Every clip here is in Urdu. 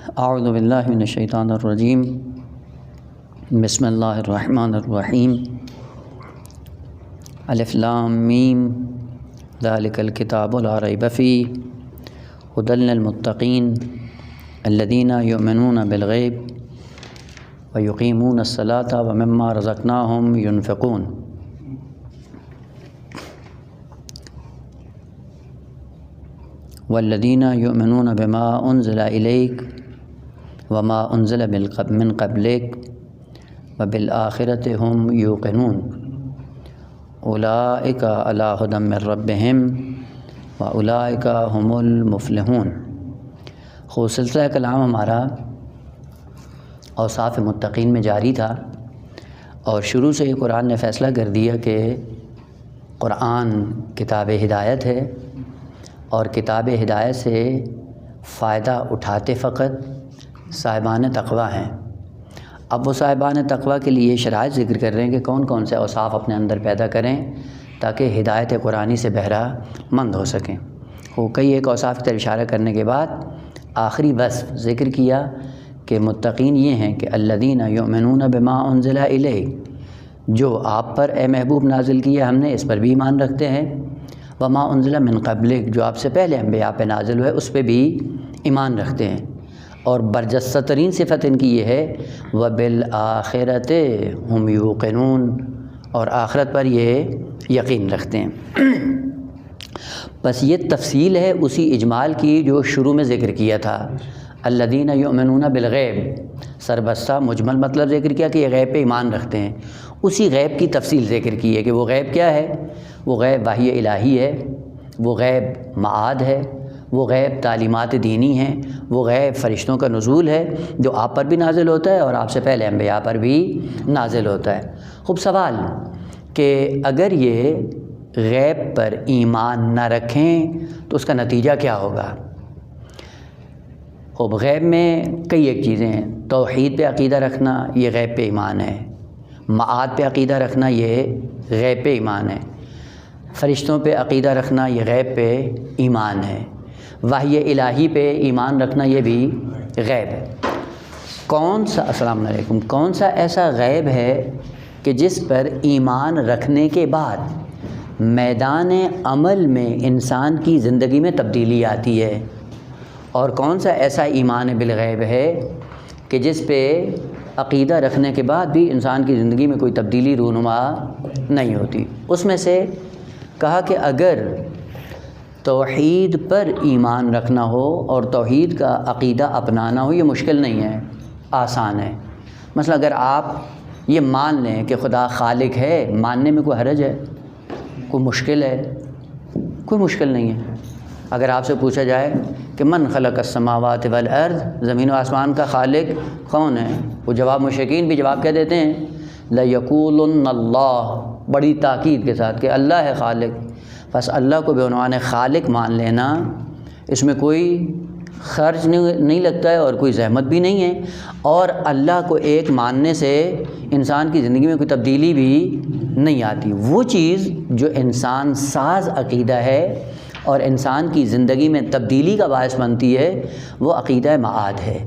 اعوذ باللہ من الشیطان الرجیم بسم اللہ الرحمن الرحیم الف لام میم ذالک الکتاب لا ریب فیہ ھدی للمتقین الذین یؤمنون بالغیب ویقیمون الصلاۃ ومما رزقناہم ینفقون۔ والذین یؤمنون بما انزل الیک وما انزل من قبلک وبالآخرۃ ہم یوقنون اولئک علی ھدی من ربہم واولئک هم المفلحون۔ خوب سلسلہ کلام ہمارا اوصاف متقین میں جاری تھا، اور شروع سے ہی قرآن نے فیصلہ کر دیا کہ قرآن کتاب ہدایت ہے، اور کتاب ہدایت سے فائدہ اٹھاتے فقط صاحبان تقویٰ ہیں۔ اب وہ صاحبان تقویٰ کے لیے شرائط ذکر کر رہے ہیں کہ کون کون سے اوصاف اپنے اندر پیدا کریں تاکہ ہدایت قرآنی سے بہرہ مند ہو سکیں۔ وہ کئی ایک اوصاف کی طرف اشارہ کرنے کے بعد آخری وصف ذکر کیا کہ متقین یہ ہیں کہ الذین یؤمنون بما انزل الیک، جو آپ پر اے محبوب نازل کیا ہم نے اس پر بھی ایمان رکھتے ہیں، وما انزل من قبلک، جو آپ سے پہلے انبیاء پہ نازل ہوئے اس پہ بھی ایمان رکھتے ہیں، اور برجستہ ترین صفت ان کی یہ ہے وبالآخرۃ ہم یوقنون، اور آخرت پر یہ یقین رکھتے ہیں۔ بس یہ تفصیل ہے اسی اجمال کی جو شروع میں ذکر کیا تھا، الذین یؤمنون بالغیب، سربستہ مجمل مطلب ذکر کیا کہ یہ غیب پہ ایمان رکھتے ہیں، اسی غیب کی تفصیل ذکر کی ہے کہ وہ غیب کیا ہے۔ وہ غیب وحی الہی ہے، وہ غیب معاد ہے، وہ غیب تعلیمات دینی ہیں، وہ غیب فرشتوں کا نزول ہے جو آپ پر بھی نازل ہوتا ہے اور آپ سے پہلے انبیاء پر بھی نازل ہوتا ہے۔ خوب سوال کہ اگر یہ غیب پر ایمان نہ رکھیں تو اس کا نتیجہ کیا ہوگا؟ خوب غیب میں کئی ایک چیزیں ہیں، توحید پہ عقیدہ رکھنا یہ غیب پہ ایمان ہے، معاد پہ عقیدہ رکھنا یہ غیب پہ ایمان ہے، فرشتوں پہ عقیدہ رکھنا یہ غیب پہ ایمان ہے، وحی الہی پہ ایمان رکھنا یہ بھی غیب ہے۔ السلام علیکم، کون سا ایسا غیب ہے کہ جس پر ایمان رکھنے کے بعد میدان عمل میں انسان کی زندگی میں تبدیلی آتی ہے، اور کون سا ایسا ایمان بالغیب ہے کہ جس پہ عقیدہ رکھنے کے بعد بھی انسان کی زندگی میں کوئی تبدیلی رونما نہیں ہوتی؟ اس میں سے کہا کہ اگر توحید پر ایمان رکھنا ہو اور توحید کا عقیدہ اپنانا ہو، یہ مشکل نہیں ہے، آسان ہے۔ مثلا اگر آپ یہ مان لیں کہ خدا خالق ہے، ماننے میں کوئی حرج ہے؟ کوئی مشکل ہے؟ کوئی مشکل نہیں ہے۔ اگر آپ سے پوچھا جائے کہ من خلق السماوات والارض، زمین و آسمان کا خالق کون ہے؟ وہ جواب مشرکین بھی جواب کیا دیتے ہیں؟ لَيَقُولُنَّ اللَّهُ، بڑی تاکید کے ساتھ کہ اللہ ہے خالق۔ بس اللہ کو بعنوان خالق مان لینا، اس میں کوئی خرچ نہیں لگتا ہے اور کوئی زحمت بھی نہیں ہے، اور اللہ کو ایک ماننے سے انسان کی زندگی میں کوئی تبدیلی بھی نہیں آتی۔ وہ چیز جو انسان ساز عقیدہ ہے اور انسان کی زندگی میں تبدیلی کا باعث بنتی ہے، وہ عقیدہ معاد ہے۔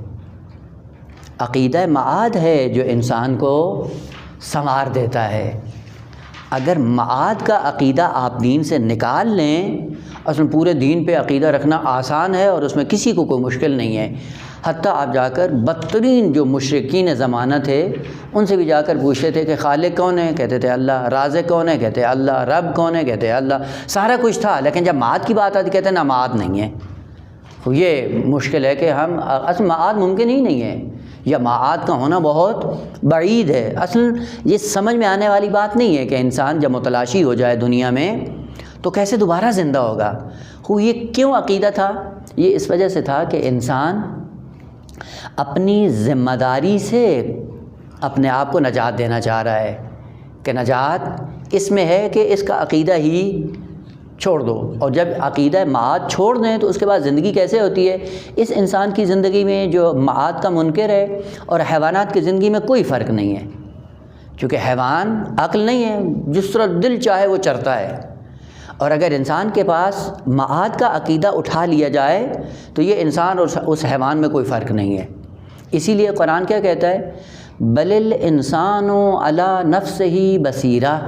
عقیدہ معاد ہے جو انسان کو سنوار دیتا ہے۔ اگر معاد کا عقیدہ آپ دین سے نکال لیں، اصل پورے دین پہ عقیدہ رکھنا آسان ہے اور اس میں کسی کو کوئی مشکل نہیں ہے۔ حتیٰ آپ جا کر بدترین جو مشرکین زمانہ تھے ان سے بھی جا کر پوچھتے تھے کہ خالق کون ہے؟ کہتے تھے اللہ۔ رازق کون ہے؟ کہتے اللہ۔ رب کون ہے؟ کہتے اللہ۔ سارا کچھ تھا، لیکن جب معاد کی بات آتی کہتے نا معاد نہیں ہے۔ یہ مشکل ہے کہ ہم اصل معاد ممکن ہی نہیں ہے، یا معاد کا ہونا بہت بعید ہے۔ اصل یہ سمجھ میں آنے والی بات نہیں ہے کہ انسان جب متلاشی ہو جائے دنیا میں تو کیسے دوبارہ زندہ ہوگا۔ یہ کیوں عقیدہ تھا؟ یہ اس وجہ سے تھا کہ انسان اپنی ذمہ داری سے اپنے آپ کو نجات دینا چاہ رہا ہے، کہ نجات اس میں ہے کہ اس کا عقیدہ ہی چھوڑ دو، اور جب عقیدہ معاد چھوڑ دیں تو اس کے بعد زندگی کیسے ہوتی ہے؟ اس انسان کی زندگی میں جو معاد کا منکر ہے اور حیوانات کی زندگی میں کوئی فرق نہیں ہے، کیونکہ حیوان عقل نہیں ہے، جس طرح دل چاہے وہ چرتا ہے، اور اگر انسان کے پاس معاد کا عقیدہ اٹھا لیا جائے تو یہ انسان اور اس حیوان میں کوئی فرق نہیں ہے۔ اسی لیے قرآن کیا کہتا ہے؟ بل الانسان علی نفسہ بصیرہ،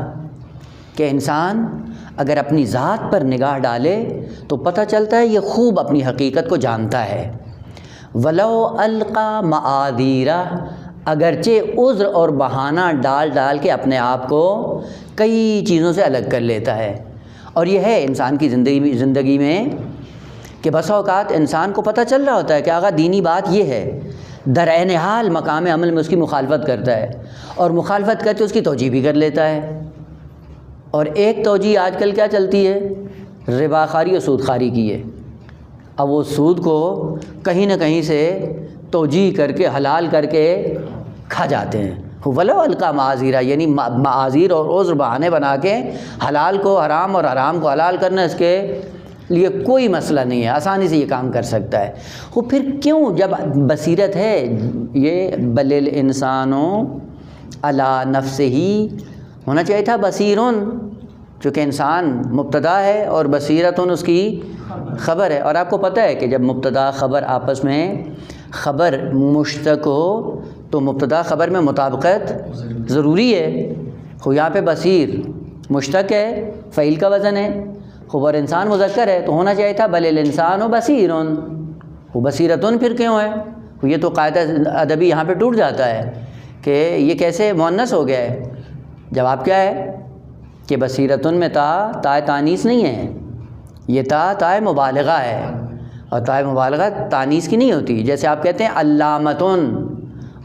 کہ انسان اگر اپنی ذات پر نگاہ ڈالے تو پتہ چلتا ہے یہ خوب اپنی حقیقت کو جانتا ہے۔ ولو القی معاذیرہ، اگرچہ عذر اور بہانہ ڈال ڈال کے اپنے آپ کو کئی چیزوں سے الگ کر لیتا ہے۔ اور یہ ہے انسان کی زندگی میں کہ بسا اوقات انسان کو پتہ چل رہا ہوتا ہے کہ آقا دینی بات یہ ہے، در عین حال مقام عمل میں اس کی مخالفت کرتا ہے، اور مخالفت کرتے اس کی توجیہ بھی کر لیتا ہے۔ اور ایک توجیہ آج کل کیا چلتی ہے؟ ربا خواری اور سود خواری کی ہے۔ اب وہ سود کو کہیں نہ کہیں سے توجیہ کر کے حلال کر کے کھا جاتے ہیں۔ ولو القی معاذیرہ، یعنی معاذیر اور عذر بہانے بنا کے حلال کو حرام اور حرام کو حلال کرنا اس کے لیے کوئی مسئلہ نہیں ہے، آسانی سے یہ کام کر سکتا ہے۔ وہ پھر کیوں جب بصیرت ہے، یہ بل الانسان علی نفسہ ہونا چاہیے تھا بصیرن، چونکہ انسان مبتدا ہے اور بصیرتن اس کی خبر ہے۔ اور آپ کو پتہ ہے کہ جب مبتدا خبر آپس میں خبر مشتق ہو تو مبتدا خبر میں مطابقت ضروری ہے۔ خو یہاں پہ بصیر مشتق ہے، فعیل کا وزن ہے، خوب اور انسان مذکر ہے تو ہونا چاہیے تھا بل الانسان بصیرن، وہ بصیرتن پھر کیوں ہے؟ یہ تو قاعدہ ادبی یہاں پہ ٹوٹ جاتا ہے کہ یہ کیسے مؤنث ہو گیا ہے۔ جواب کیا ہے کہ بصیرتن میں تا تانیث نہیں ہے، یہ تا مبالغہ ہے، اور تا مبالغہ تانیث کی نہیں ہوتی۔ جیسے آپ کہتے ہیں علامتن،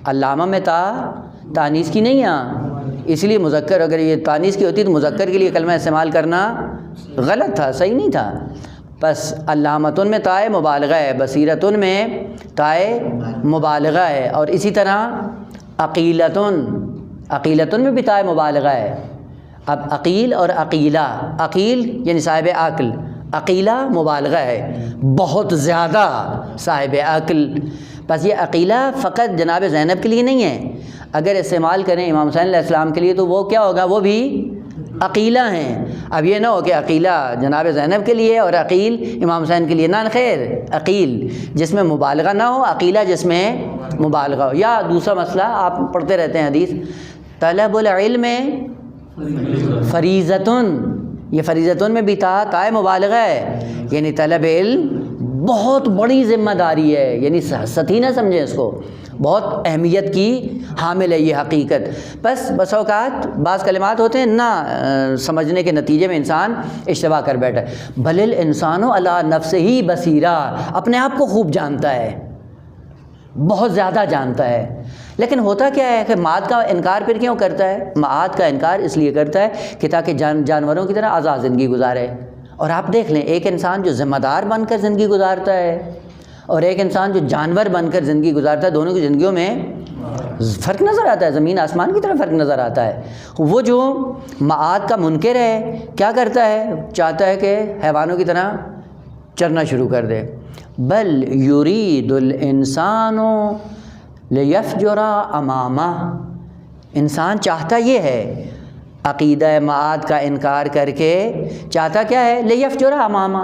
علامہ میں تانیث کی نہیں ہے، اس لیے مذکر اگر یہ تانیث کی ہوتی تو مذکر کے لیے کلمہ استعمال کرنا غلط تھا، صحیح نہیں تھا۔ بس علامتن میں تا مبالغہ ہے، بصیرتن میں تا مبالغہ ہے، اور اسی طرح عقیلتن میں بھی تا مبالغہ ہے۔ اب عقیل اور عقیلہ، عقیل یعنی صاحب عقل، عقیلہ مبالغہ ہے، بہت زیادہ صاحب عقل۔ بس یہ عقیلہ فقط جناب زینب کے لیے نہیں ہے، اگر استعمال کریں امام حسین علیہ السلام کے لیے تو وہ کیا ہوگا؟ وہ بھی عقیلہ ہیں۔ اب یہ نہ ہو کہ عقیلہ جناب زینب کے لیے اور عقیل امام حسین کے لیے، نہ خیر، عقیل جس میں مبالغہ نہ ہو، عقیلہ جس میں مبالغہ ہو۔ یا دوسرا مسئلہ آپ پڑھتے رہتے ہیں حدیث، طلب العلم فریضتن، یہ فریضتن میں بھی تا مبالغہ ہے، یعنی طلب علم بہت بڑی ذمہ داری ہے، یعنی سطحی نہ سمجھیں اس کو، بہت اہمیت کی حامل ہے یہ حقیقت۔ بس اوقات بعض کلمات ہوتے ہیں نہ سمجھنے کے نتیجے میں انسان اشتباہ کر بیٹھا ہے۔ بل الانسان علی نفسہ بصیرہ، اپنے آپ کو خوب جانتا ہے، بہت زیادہ جانتا ہے۔ لیکن ہوتا کیا ہے کہ معاد کا انکار پھر کیوں کرتا ہے؟ معاد کا انکار اس لیے کرتا ہے کہ تاکہ جانوروں کی طرح آزاد زندگی گزارے۔ اور آپ دیکھ لیں، ایک انسان جو ذمہ دار بن کر زندگی گزارتا ہے اور ایک انسان جو جانور بن کر زندگی گزارتا ہے، دونوں کی زندگیوں میں فرق نظر آتا ہے، زمین آسمان کی طرح فرق نظر آتا ہے۔ وہ جو معاد کا منکر ہے کیا کرتا ہے؟ چاہتا ہے کہ حیوانوں کی طرح چرنا شروع کر دے۔ بل یرید الانسان لیفجر امامہ، انسان چاہتا یہ ہے، عقیدہ معاد کا انکار کر کے چاہتا کیا ہے؟ لیفجر امامہ،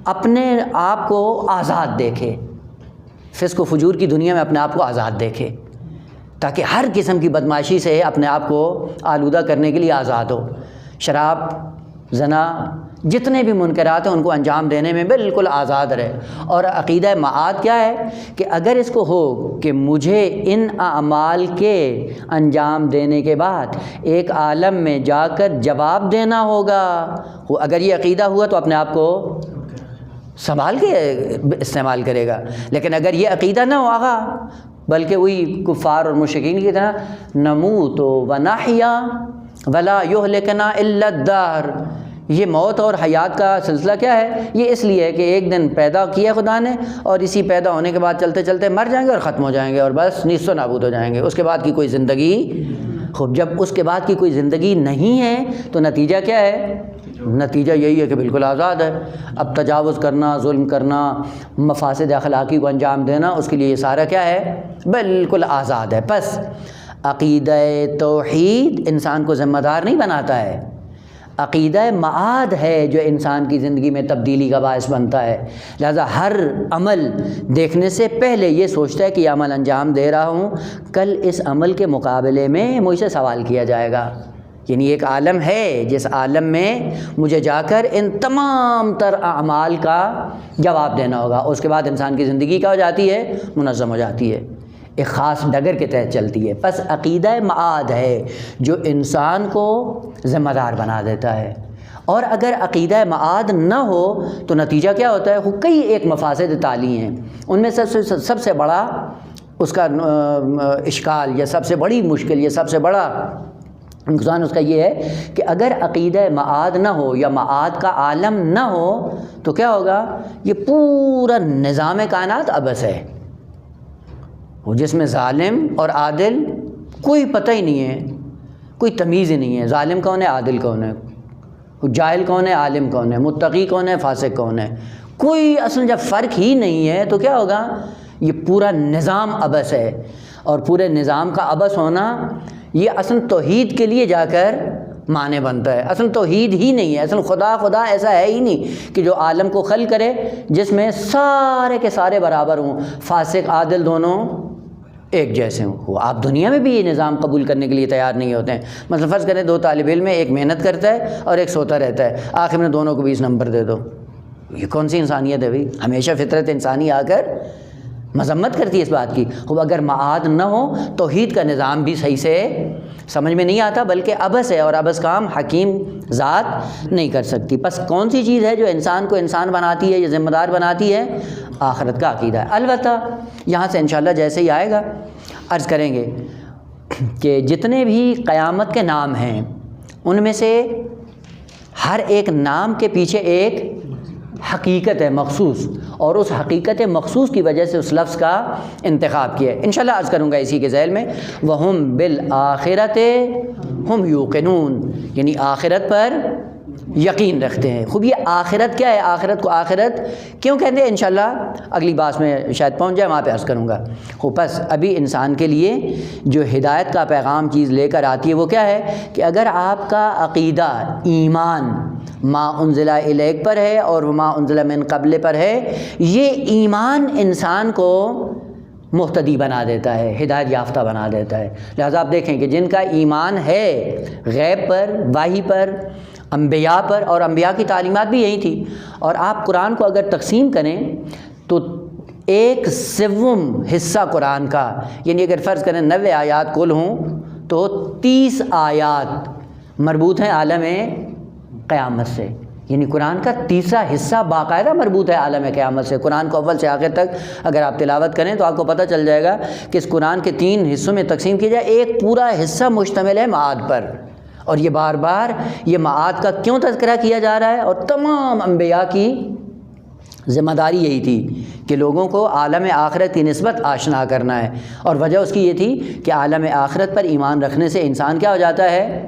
اپنے آپ کو آزاد دیکھے، فسق و فجور کی دنیا میں اپنے آپ کو آزاد دیکھے، تاکہ ہر قسم کی بدمعاشی سے اپنے آپ کو آلودہ کرنے کے لیے آزاد ہو۔ شراب، زنا، جتنے بھی منکرات ہیں ان کو انجام دینے میں بالکل آزاد رہے۔ اور عقیدہ معاد کیا ہے کہ اگر اس کو ہو کہ مجھے ان اعمال کے انجام دینے کے بعد ایک عالم میں جا کر جواب دینا ہوگا، اگر یہ عقیدہ ہوا تو اپنے آپ کو سنبھال کے استعمال کرے گا۔ لیکن اگر یہ عقیدہ نہ ہو آغا، بلکہ وہی کفار اور مشرکین کی طرح نموت و نحیا ولا یہلکنا الا الدہر، یہ موت اور حیات کا سلسلہ کیا ہے؟ یہ اس لیے ہے کہ ایک دن پیدا کیا خدا نے، اور اسی پیدا ہونے کے بعد چلتے چلتے مر جائیں گے اور ختم ہو جائیں گے اور بس نیست و نابود ہو جائیں گے، اس کے بعد کی کوئی زندگی۔ خوب، جب اس کے بعد کی کوئی زندگی نہیں ہے تو نتیجہ کیا ہے؟ نتیجہ یہی ہے کہ بالکل آزاد ہے۔ اب تجاوز کرنا، ظلم کرنا، مفاسد اخلاقی کو انجام دینا، اس کے لیے یہ سارا کیا ہے؟ بالکل آزاد ہے۔ پس عقیدہ توحید انسان کو ذمہ دار نہیں بناتا ہے، عقیدہ معاد ہے جو انسان کی زندگی میں تبدیلی کا باعث بنتا ہے۔ لہذا ہر عمل دیکھنے سے پہلے یہ سوچتا ہے کہ یہ عمل انجام دے رہا ہوں، کل اس عمل کے مقابلے میں مجھ سے سوال کیا جائے گا۔ یعنی ایک عالم ہے جس عالم میں مجھے جا کر ان تمام تر اعمال کا جواب دینا ہوگا۔ اس کے بعد انسان کی زندگی کیا ہو جاتی ہے؟ منظم ہو جاتی ہے، ایک خاص ڈگر کے تحت چلتی ہے۔ پس عقیدہ معاد ہے جو انسان کو ذمہ دار بنا دیتا ہے، اور اگر عقیدہ معاد نہ ہو تو نتیجہ کیا ہوتا ہے؟ کئی ایک مفاسد تالی ہیں، ان میں سب سے بڑا اس کا اشکال یا سب سے بڑی مشکل یا سب سے بڑا نقصان اس کا یہ ہے کہ اگر عقیدہ معاد نہ ہو یا معاد کا عالم نہ ہو تو کیا ہوگا؟ یہ پورا نظام کائنات عبث ہے، جس میں ظالم اور عادل کوئی پتہ ہی نہیں ہے، کوئی تمیز ہی نہیں ہے۔ ظالم کون ہے؟ عادل کون ہے؟ جاہل کون ہے؟ عالم کون ہے؟ متقی کون ہے؟ فاسق کون ہے؟ کوئی اصل جب فرق ہی نہیں ہے تو کیا ہوگا؟ یہ پورا نظام عبث ہے، اور پورے نظام کا عبث ہونا یہ اصل توحید کے لیے جا کر معنی بنتا ہے۔ اصل توحید ہی نہیں ہے، اصل خدا ایسا ہے ہی نہیں کہ جو عالم کو خلق کرے جس میں سارے کے سارے برابر ہوں، فاسق عادل دونوں ایک جیسے ہوں۔ آپ دنیا میں بھی یہ نظام قبول کرنے کے لیے تیار نہیں ہوتے ہیں۔ مثلا فرض کریں دو طالب علم ایک محنت کرتا ہے اور ایک سوتا رہتا ہے، آخر میں دونوں کو 20 نمبر دے دو، یہ کون سی انسانیت ہے بھائی؟ ہمیشہ فطرت انسانی آ کر مذمت کرتی ہے اس بات کی۔ اگر معاد نہ ہو توحید کا نظام بھی صحیح سے سمجھ میں نہیں آتا، بلکہ عبث ہے، اور عبث کام حکیم ذات نہیں کر سکتی۔ پس کون سی چیز ہے جو انسان کو انسان بناتی ہے یا ذمہ دار بناتی ہے؟ آخرت کا عقیدہ ہے۔ البتہ یہاں سے انشاءاللہ جیسے ہی آئے گا عرض کریں گے کہ جتنے بھی قیامت کے نام ہیں ان میں سے ہر ایک نام کے پیچھے ایک حقیقت ہے مخصوص، اور اس حقیقت مخصوص کی وجہ سے اس لفظ کا انتخاب کیا ہے۔ انشاءاللہ عرض کروں گا اسی کے ذیل میں وَهُمْ بِالْآخِرَةِ هُمْ يُوقِنُونَ، یعنی آخرت پر یقین رکھتے ہیں۔ خوب یہ آخرت کیا ہے؟ آخرت کو آخرت کیوں کہتے ہیں؟ انشاءاللہ اگلی بات میں شاید پہنچ جائے، وہاں پہ عرض کروں گا۔ خوب بس ابھی انسان کے لیے جو ہدایت کا پیغام چیز لے کر آتی ہے وہ کیا ہے کہ اگر آپ کا عقیدہ ایمان ما انزل الیک پر ہے اور ما انزل من قبل پر ہے، یہ ایمان انسان کو مہتدی بنا دیتا ہے، ہدایت یافتہ بنا دیتا ہے۔ لہذا آپ دیکھیں کہ جن کا ایمان ہے غیب پر، وحی پر، انبیاء پر، اور انبیاء کی تعلیمات بھی یہی تھی، اور آپ قرآن کو اگر تقسیم کریں تو 1/7 حصہ قرآن کا، یعنی اگر فرض کریں 90 آیات کل ہوں تو 30 آیات مربوط ہیں عالم قیامت سے، یعنی قرآن کا تیسرا حصہ باقاعدہ مربوط ہے عالم قیامت سے۔ قرآن کو اول سے آخر تک اگر آپ تلاوت کریں تو آپ کو پتہ چل جائے گا کہ اس قرآن کے 3 حصوں میں تقسیم کی جائے، ایک پورا حصہ مشتمل ہے معاد پر، اور یہ بار بار یہ معاد کا کیوں تذکرہ کیا جا رہا ہے؟ اور تمام انبیاء کی ذمہ داری یہی تھی کہ لوگوں کو عالم آخرت کی نسبت آشنا کرنا ہے، اور وجہ اس کی یہ تھی کہ عالم آخرت پر ایمان رکھنے سے انسان کیا ہو جاتا ہے؟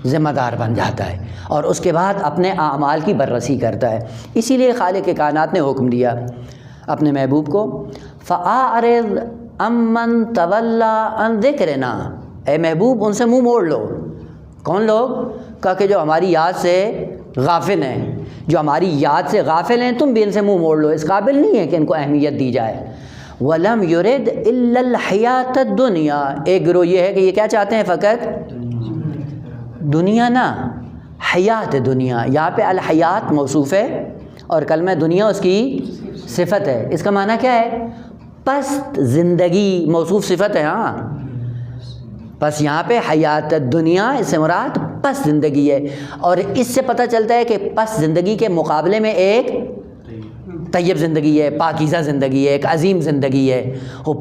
ذمہ دار بن جاتا ہے، اور اس کے بعد اپنے اعمال کی بررسی کرتا ہے۔ اسی لیے خالق کائنات نے حکم دیا اپنے محبوب کو فَأَعْرِضْ عَمَّنْ تَوَلَّىٰ عَنْ ذِكْرِنَا، اے محبوب ان سے منہ موڑ لو۔ کون لوگ؟ کہا کہ جو ہماری یاد سے غافل ہیں، جو ہماری یاد سے غافل ہیں تم بھی ان سے منہ موڑ لو، اس قابل نہیں ہے کہ ان کو اہمیت دی جائے۔ وَلَمْ يُرِدْ إِلَّا الْحَيَاةَ الدُّنْيَا، ایک گروہ یہ ہے کہ یہ کیا چاہتے ہیں؟ فقط دنیا، نہ حیات دنیا۔ یہاں پہ الحیات موصوف ہے اور کلمہ دنیا اس کی صفت ہے۔ اس کا معنی کیا ہے؟ پست زندگی موصوف صفت ہے۔ ہاں، بس یہاں پہ حیات دنیا اس سے مراد پست زندگی ہے، اور اس سے پتہ چلتا ہے کہ پست زندگی کے مقابلے میں ایک طیب زندگی ہے، پاکیزہ زندگی ہے، ایک عظیم زندگی ہے۔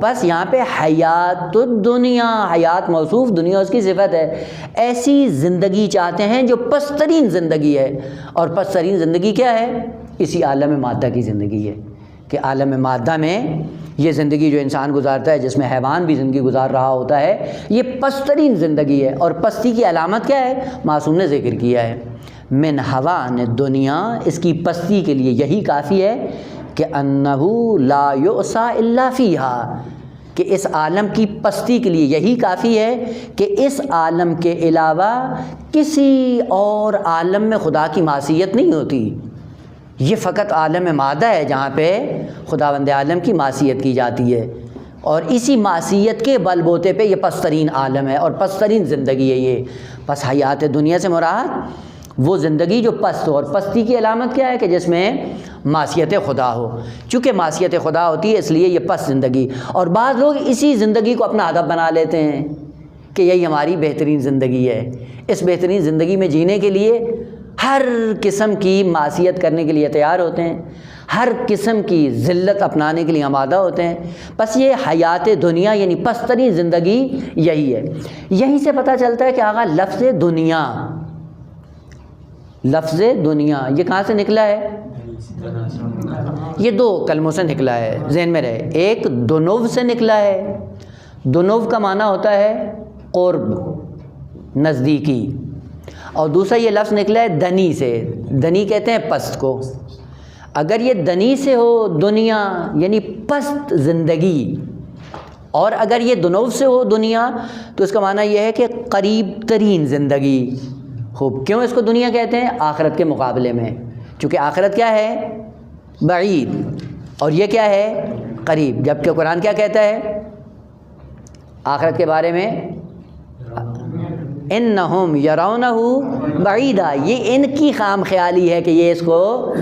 بس یہاں پہ حیات الدنیا، حیات موصوف، دنیا اس کی صفت ہے۔ ایسی زندگی چاہتے ہیں جو پست ترین زندگی ہے، اور پست ترین زندگی کیا ہے؟ اسی عالم مادہ کی زندگی ہے، کہ عالم مادہ میں یہ زندگی جو انسان گزارتا ہے، جس میں حیوان بھی زندگی گزار رہا ہوتا ہے، یہ پست ترین زندگی ہے۔ اور پستی کی علامت کیا ہے؟ معصوم نے ذکر کیا ہے، من حوان دنیا، اس کی پستی کے لیے یہی کافی ہے کہ انہو لا یؤسا الا فیہا، کہ اس عالم کی پستی کے لیے یہی کافی ہے کہ اس عالم کے علاوہ کسی اور عالم میں خدا کی معصیت نہیں ہوتی. یہ فقط عالم مادہ ہے جہاں پہ خداوند عالم کی معصیت کی جاتی ہے، اور اسی معصیت کے بل بوتے پہ یہ پسترین عالم ہے اور پسترین زندگی ہے یہ. پس حیات دنیا سے مراد وہ زندگی جو پست ہو، اور پستی کی علامت کیا ہے کہ جس میں معصیت خدا ہو. چونکہ معصیت خدا ہوتی ہے اس لیے یہ پست زندگی. اور بعض لوگ اسی زندگی کو اپنا ہدف بنا لیتے ہیں کہ یہی ہماری بہترین زندگی ہے. اس بہترین زندگی میں جینے کے لیے ہر قسم کی معصیت کرنے کے لیے تیار ہوتے ہیں، ہر قسم کی ذلت اپنانے کے لیے آمادہ ہوتے ہیں. بس یہ حیات دنیا یعنی پسترین زندگی یہی ہے. یہیں سے پتہ چلتا ہے کہ آقا لفظ دنیا یہ کہاں سے نکلا ہے؟ یہ دو کلموں سے نکلا ہے، ذہن میں رہے. ایک دنو سے نکلا ہے. دنو کا معنی ہوتا ہے قرب، نزدیکی. اور دوسرا یہ لفظ نکلا ہے دنی سے. دنی کہتے ہیں پست کو. اگر یہ دنی سے ہو دنیا یعنی پست زندگی، اور اگر یہ دنو سے ہو دنیا تو اس کا معنی یہ ہے کہ قریب ترین زندگی. خوب. کیوں اس کو دنیا کہتے ہیں؟ آخرت کے مقابلے میں. چونکہ آخرت کیا ہے؟ بعید، اور یہ کیا ہے؟ قریب. جبکہ قرآن کیا کہتا ہے آخرت کے بارے میں؟ انہم یرونہ بعیدا. یہ ان کی خام خیالی ہے کہ یہ اس کو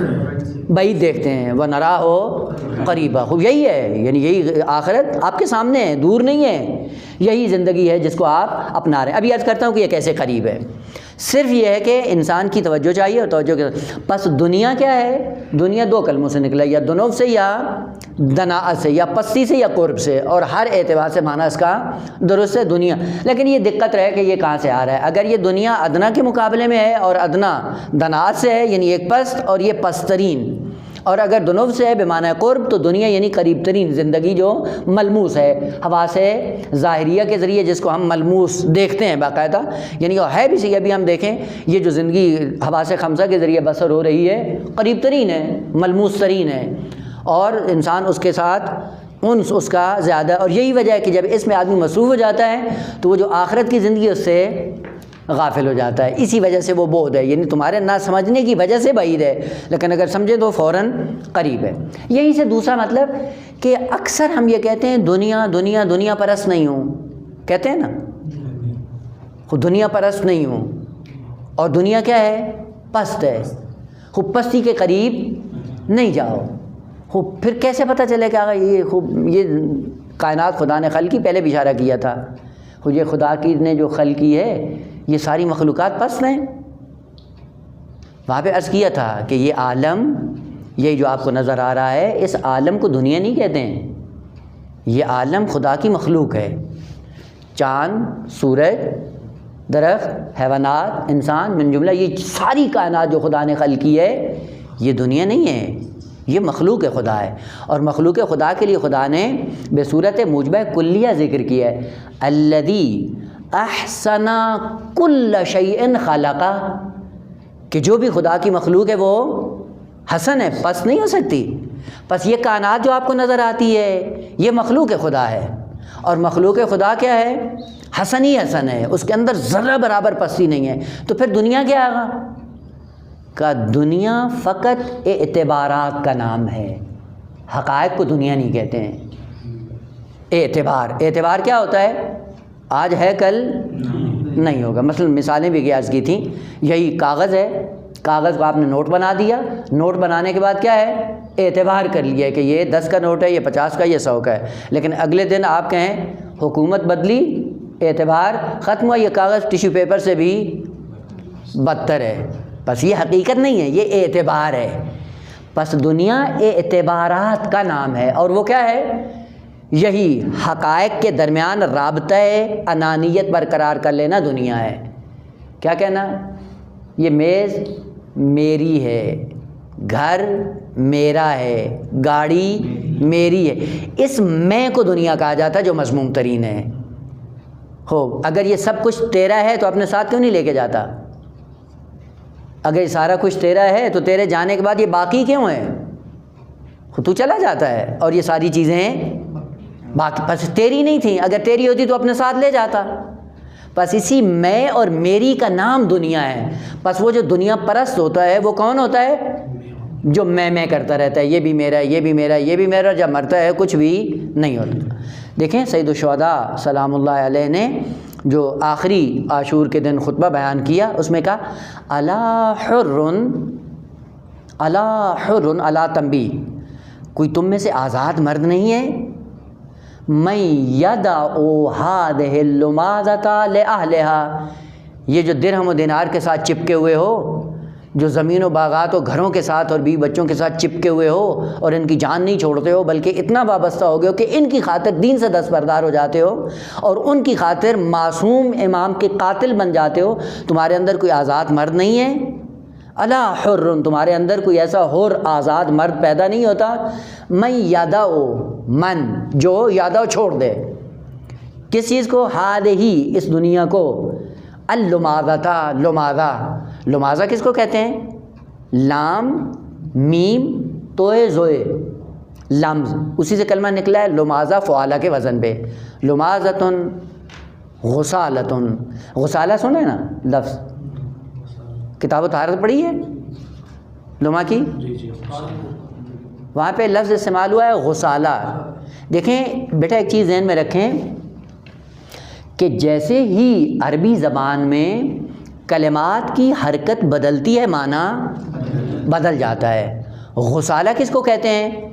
بعید دیکھتے ہیں. وہ نراہ قریبا. خوب یہی ہے، یعنی یہی آخرت آپ کے سامنے ہے، دور نہیں ہے. یہی زندگی ہے جس کو آپ اپنا رہے ہیں. ابھی عرض کرتا ہوں کہ یہ کیسے قریب ہے. صرف یہ ہے کہ انسان کی توجہ چاہیے، اور توجہ کے پس دنیا کیا ہے؟ دنیا دو کلموں سے نکلا، یا دنو سے یا دناءت سے، یا پستی سے یا قرب سے، اور ہر اعتبار سے معنی اس کا درست ہے دنیا. لیکن یہ دقت رہے کہ یہ کہاں سے آ رہا ہے. اگر یہ دنیا ادنا کے مقابلے میں ہے اور ادنا دناءت سے ہے یعنی ایک پست اور یہ پسترین، اور اگر دنو سے ہے بمعنی قرب تو دنیا یعنی قریب ترین زندگی جو ملموس ہے حواس ظاہریہ کے ذریعے، جس کو ہم ملموس دیکھتے ہیں باقاعدہ. یعنی ہے بھی صحیح. ابھی ہم دیکھیں یہ جو زندگی حواس خمسہ کے ذریعے بسر ہو رہی ہے قریب ترین ہے، ملموس ترین ہے، اور انسان اس کے ساتھ انس اس کا زیادہ. اور یہی وجہ ہے کہ جب اس میں آدمی مصروف ہو جاتا ہے تو وہ جو آخرت کی زندگی اس سے غافل ہو جاتا ہے. اسی وجہ سے وہ بعد ہے، یعنی تمہارے نہ سمجھنے کی وجہ سے بعید ہے، لیکن اگر سمجھے تو فوراً قریب ہے. یہی سے دوسرا مطلب کہ اکثر ہم یہ کہتے ہیں دنیا دنیا دنیا پرست نہیں ہوں، کہتے ہیں نا خود دنیا پرست نہیں ہوں، اور دنیا کیا ہے؟ پست ہے. خوب پستی کے قریب نہیں جاؤ. خوب پھر کیسے پتہ چلے کہ آگا یہ خوب یہ کائنات خدا نے خلق کی؟ پہلے بھی اشارہ کیا تھا. خود یہ خدا کی نے جو خلق کی ہے یہ ساری مخلوقات پست ہیں. وہاں پہ عرض کیا تھا کہ یہ عالم، یہ جو آپ کو نظر آ رہا ہے، اس عالم کو دنیا نہیں کہتے ہیں. یہ عالم خدا کی مخلوق ہے. چاند، سورج، درخت، حیوانات، انسان، من جملہ یہ ساری کائنات جو خدا نے خلق کی ہے یہ دنیا نہیں ہے، یہ مخلوق خدا ہے. اور مخلوق خدا کے لیے خدا نے بے صورت موجبہ کلیہ ذکر کیا ہے. الذی احسن کل شیء خلقہ، کہ جو بھی خدا کی مخلوق ہے وہ حسن ہے، پس نہیں ہو سکتی. پس یہ کائنات جو آپ کو نظر آتی ہے یہ مخلوق خدا ہے، اور مخلوق خدا کیا ہے؟ حسن ہی حسن ہے، اس کے اندر ذرہ برابر پستی نہیں ہے. تو پھر دنیا کیا آگا؟ کا دنیا فقط اعتبارات کا نام ہے، حقائق کو دنیا نہیں کہتے ہیں. اعتبار کیا ہوتا ہے؟ آج ہے کل نہیں ہوگا. مثلا مثالیں بھی قیاس کی تھیں. یہی کاغذ ہے، کاغذ کو آپ نے نوٹ بنا دیا، نوٹ بنانے کے بعد کیا ہے؟ اعتبار کر لیا کہ یہ 10 کا نوٹ ہے، یہ 50 کا، یہ 100 کا ہے. لیکن اگلے دن آپ کہیں حکومت بدلی، اعتبار ختم ہوا، یہ کاغذ ٹیشو پیپر سے بھی بدتر ہے. بس یہ حقیقت نہیں ہے، یہ اعتبار ہے. پس دنیا اعتبارات کا نام ہے، اور وہ کیا ہے؟ یہی حقائق کے درمیان رابطہ انانیت برقرار کر لینا دنیا ہے. کیا کہنا؟ یہ میز میری ہے، گھر میرا ہے، گاڑی میری ہے. اس میں کو دنیا کہا جاتا ہے جو مذموم ترین ہے. اگر یہ سب کچھ تیرا ہے تو اپنے ساتھ کیوں نہیں لے کے جاتا؟ اگر یہ سارا کچھ تیرا ہے تو تیرے جانے کے بعد یہ باقی کیوں ہے؟ تو چلا جاتا ہے اور یہ ساری چیزیں باقی بس تیری نہیں تھی، اگر تیری ہوتی تو اپنے ساتھ لے جاتا. بس اسی میں اور میری کا نام دنیا ہے. بس وہ جو دنیا پرست ہوتا ہے وہ کون ہوتا ہے؟ جو میں کرتا رہتا ہے، یہ بھی میرا ہے، یہ بھی میرا ہے، یہ بھی میرا. جب مرتا ہے کچھ بھی نہیں ہوتا. دیکھیں سید الشہداء سلام اللہ علیہ نے جو آخری عاشور کے دن خطبہ بیان کیا، اس میں کہا الا حر الا تنبیہ، کوئی تم میں سے آزاد مرد نہیں ہے؟ من یدع هذه اللماذة لأهلها، یہ جو درہم و دینار کے ساتھ چپکے ہوئے ہو، جو زمین و باغات و گھروں کے ساتھ اور بیوی بچوں کے ساتھ چپکے ہوئے ہو اور ان کی جان نہیں چھوڑتے ہو، بلکہ اتنا وابستہ ہو گئے ہو کہ ان کی خاطر دین سے دستبردار ہو جاتے ہو اور ان کی خاطر معصوم امام کے قاتل بن جاتے ہو، تمہارے اندر کوئی آزاد مرد نہیں ہے؟ الا حر، تمہارے اندر کوئی ایسا حر آزاد مرد پیدا نہیں ہوتا؟ من یدع، من جو یدع چھوڑ دے، کس چیز کو؟ ہی اس دنیا کو، اللماذہ، لماذہ کس کو کہتے ہیں؟ لام میم توئے زوئے لمز، اسی سے کلمہ نکلا ہے لماذہ فعالہ کے وزن پہ. لماذۃن غسالۃن، غسالہ سنا ہے نا لفظ، کتاب و طہارت پڑھی ہے لما کی؟ وہاں پہ لفظ استعمال ہوا ہے غسالہ. دیکھیں بیٹا ایک چیز ذہن میں رکھیں کہ جیسے ہی عربی زبان میں کلمات کی حرکت بدلتی ہے معنی بدل جاتا ہے. غسالہ کس کو کہتے ہیں؟